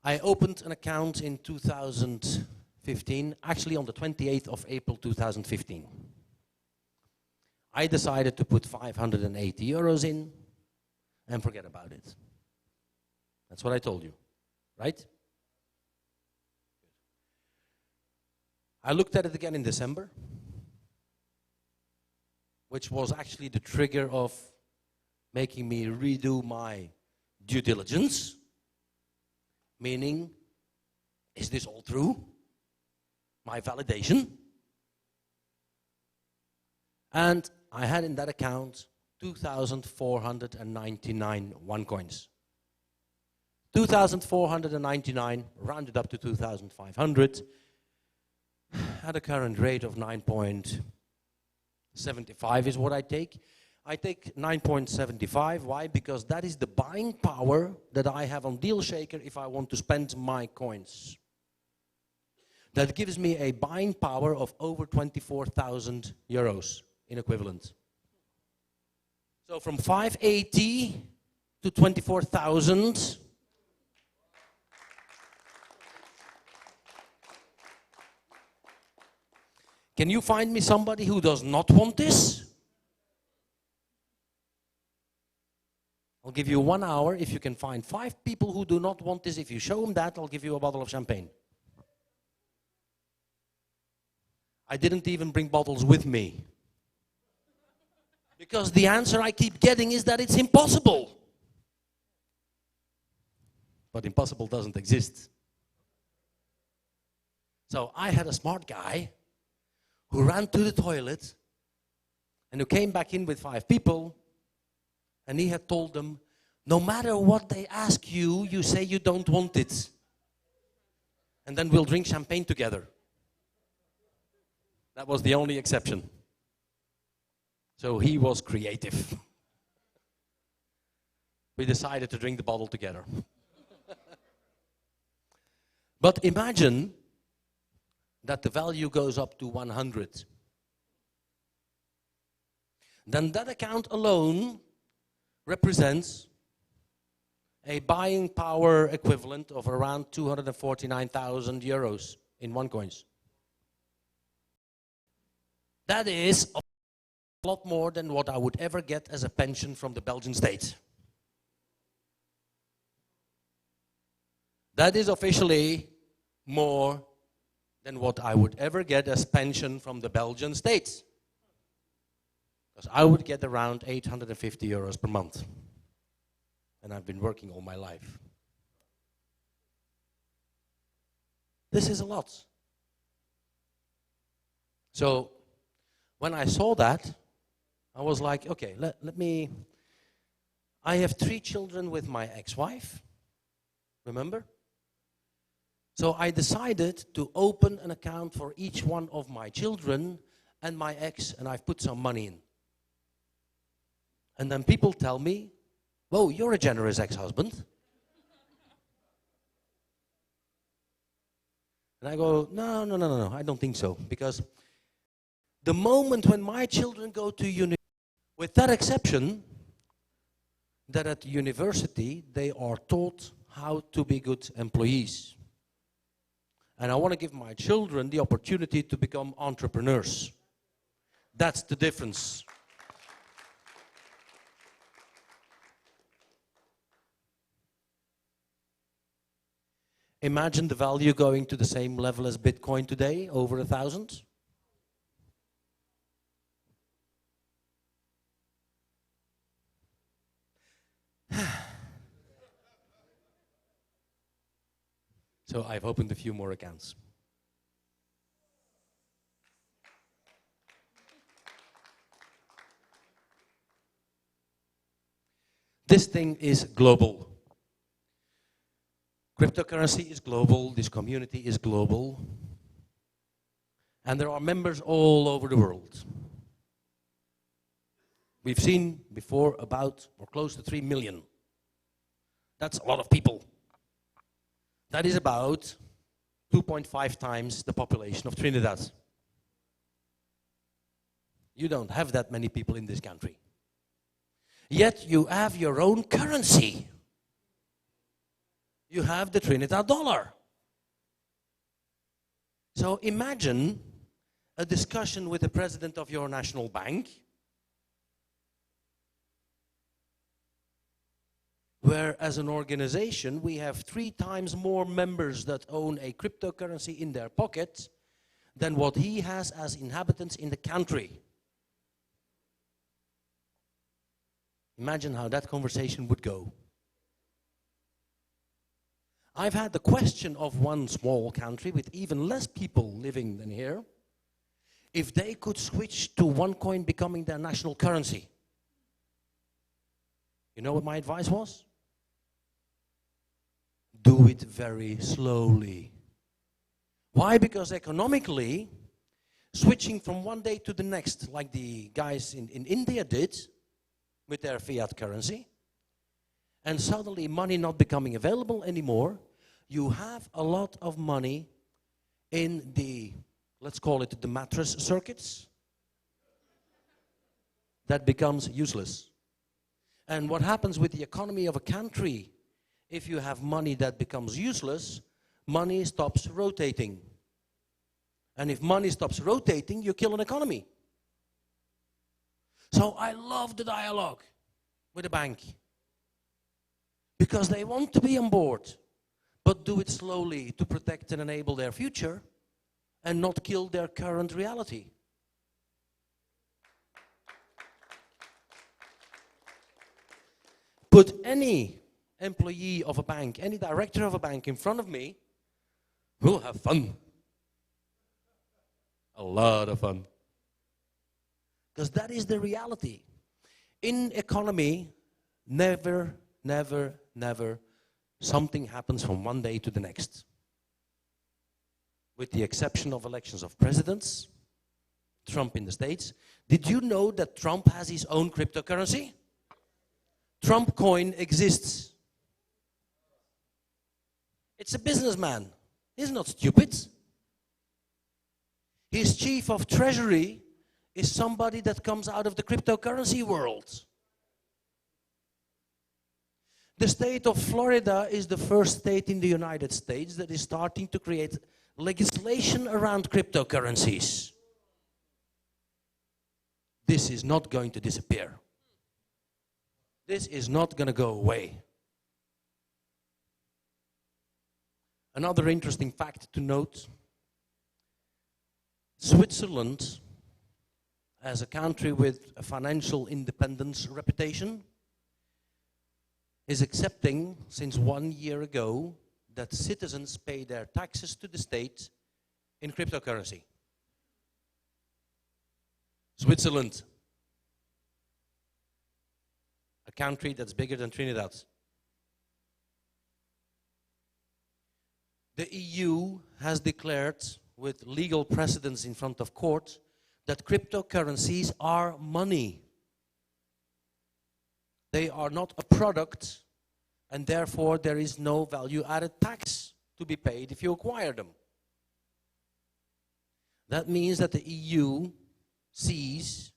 E: I opened an account in 2015, actually on the 28th of April 2015. I decided to put 580 euros in and forget about it. That's what I told you, right? I looked at it again in December, which was actually the trigger of making me redo my due diligence, meaning, is this all true? My validation. And I had in that account 2,499 OneCoins. 2,499, rounded up to 2,500, at a current rate of 9.75 is what I take. I take 9.75. Why? Because that is the buying power that I have on DealShaker if I want to spend my coins. That gives me a buying power of over 24,000 euros in equivalent. So from 580 to 24,000. Can you find me somebody who does not want this? I'll give you 1 hour. If you can find 5 people who do not want this, if you show them that, I'll give you a bottle of champagne. I didn't even bring bottles with me. Because the answer I keep getting is that it's impossible. But impossible doesn't exist. So I had a smart guy who ran to the toilet and who came back in with 5 people, and he had told them, no matter what they ask you, you say you don't want it. And then we'll drink champagne together. That was the only exception. So he was creative. We decided to drink the bottle together. But imagine that the value goes up to 100. Then that account alone represents a buying power equivalent of around 249,000 euros in OneCoins. That is a lot more than what I would ever get as a pension from the Belgian state. That is officially more than what I would ever get as pension from the Belgian state. Because I would get around 850 euros per month. And I've been working all my life. This is a lot. So, when I saw that, I was like, okay, let me... I have 3 children with my ex-wife, remember? So I decided to open an account for each one of my children and my ex, and I've put some money in. And then people tell me, whoa, you're a generous ex-husband. And I go, no, I don't think so. Because the moment when my children go to university, with that exception, that at university they are taught how to be good employees. And I want to give my children the opportunity to become entrepreneurs. That's the difference. Imagine the value going to the same level as Bitcoin today, over 1,000. So I've opened a few more accounts. This thing is global. Cryptocurrency is global, this community is global. And there are members all over the world. We've seen before about or close to 3 million. That's a lot of people. That is about 2.5 times the population of Trinidad. You don't have that many people in this country. Yet you have your own currency. You have the Trinidad dollar. So imagine a discussion with the president of your national bank where as an organization we have 3 times more members that own a cryptocurrency in their pocket than what he has as inhabitants in the country. Imagine how that conversation would go. I've had the question of one small country with even less people living than here, if they could switch to OneCoin becoming their national currency. You know what my advice was? Do it very slowly. Why? Because economically, switching from one day to the next, like the guys in India did with their fiat currency, and suddenly money not becoming available anymore, you have a lot of money in the, let's call it the mattress circuits, that becomes useless. And what happens with the economy of a country, if you have money that becomes useless, money stops rotating. And if money stops rotating, you kill an economy. So I love the dialogue with the bank, because they want to be on board, but do it slowly to protect and enable their future and not kill their current reality. Put any employee of a bank, any director of a bank in front of me, we'll have fun. A lot of fun. Because that is the reality. In economy, never, never, never something happens from one day to the next. With the exception of elections of presidents, Trump in the States. Did you know that Trump has his own cryptocurrency? Trump coin exists. It's a businessman. He's not stupid. His chief of treasury is somebody that comes out of the cryptocurrency world. The state of Florida is the first state in the United States that is starting to create legislation around cryptocurrencies. This is not going to disappear. This is not going to go away. Another interesting fact to note, Switzerland, as a country with a financial independence reputation, is accepting since 1 year ago that citizens pay their taxes to the state in cryptocurrency. Switzerland, a country that's bigger than Trinidad. The EU has declared, with legal precedents in front of court, that cryptocurrencies are money. They are not a product, and therefore there is no value-added tax to be paid if you acquire them. That means that the EU sees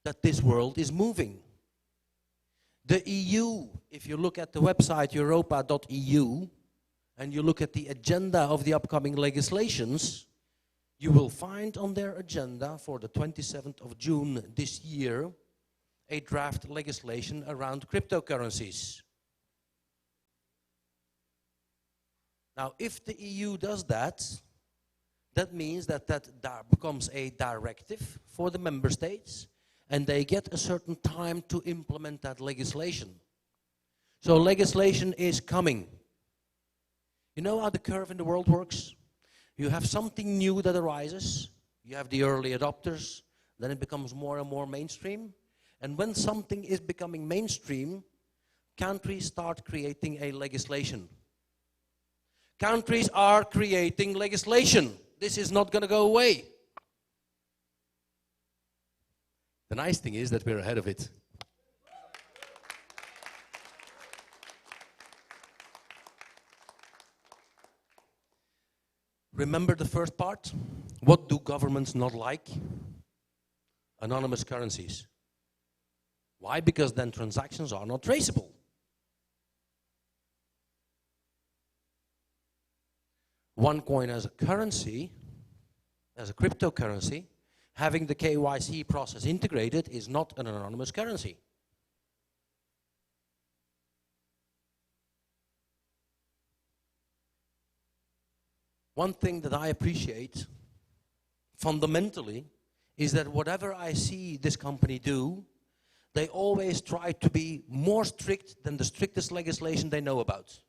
E: that this world is moving. The EU, if you look at the website europa.eu, and you look at the agenda of the upcoming legislations, you will find on their agenda for the 27th of June this year a draft legislation around cryptocurrencies. Now, if the EU does that, that means that becomes a directive for the member states, and they get a certain time to implement that legislation. So legislation is coming. You know how the curve in the world works? You have something new that arises, you have the early adopters, then it becomes more and more mainstream. And when something is becoming mainstream, countries start creating a legislation. Countries are creating legislation. This is not going to go away. The nice thing is that we're ahead of it. Remember the first part? What do governments not like? Anonymous currencies. Why? Because then transactions are not traceable. OneCoin as a currency, as a cryptocurrency, having the KYC process integrated is not an anonymous currency. One thing that I appreciate fundamentally is that whatever I see this company do, they always try to be more strict than the strictest legislation they know about.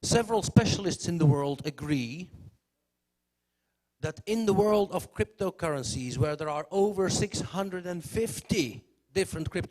E: Several specialists in the world agree that in the world of cryptocurrencies, where there are over 650 different cryptocurrencies,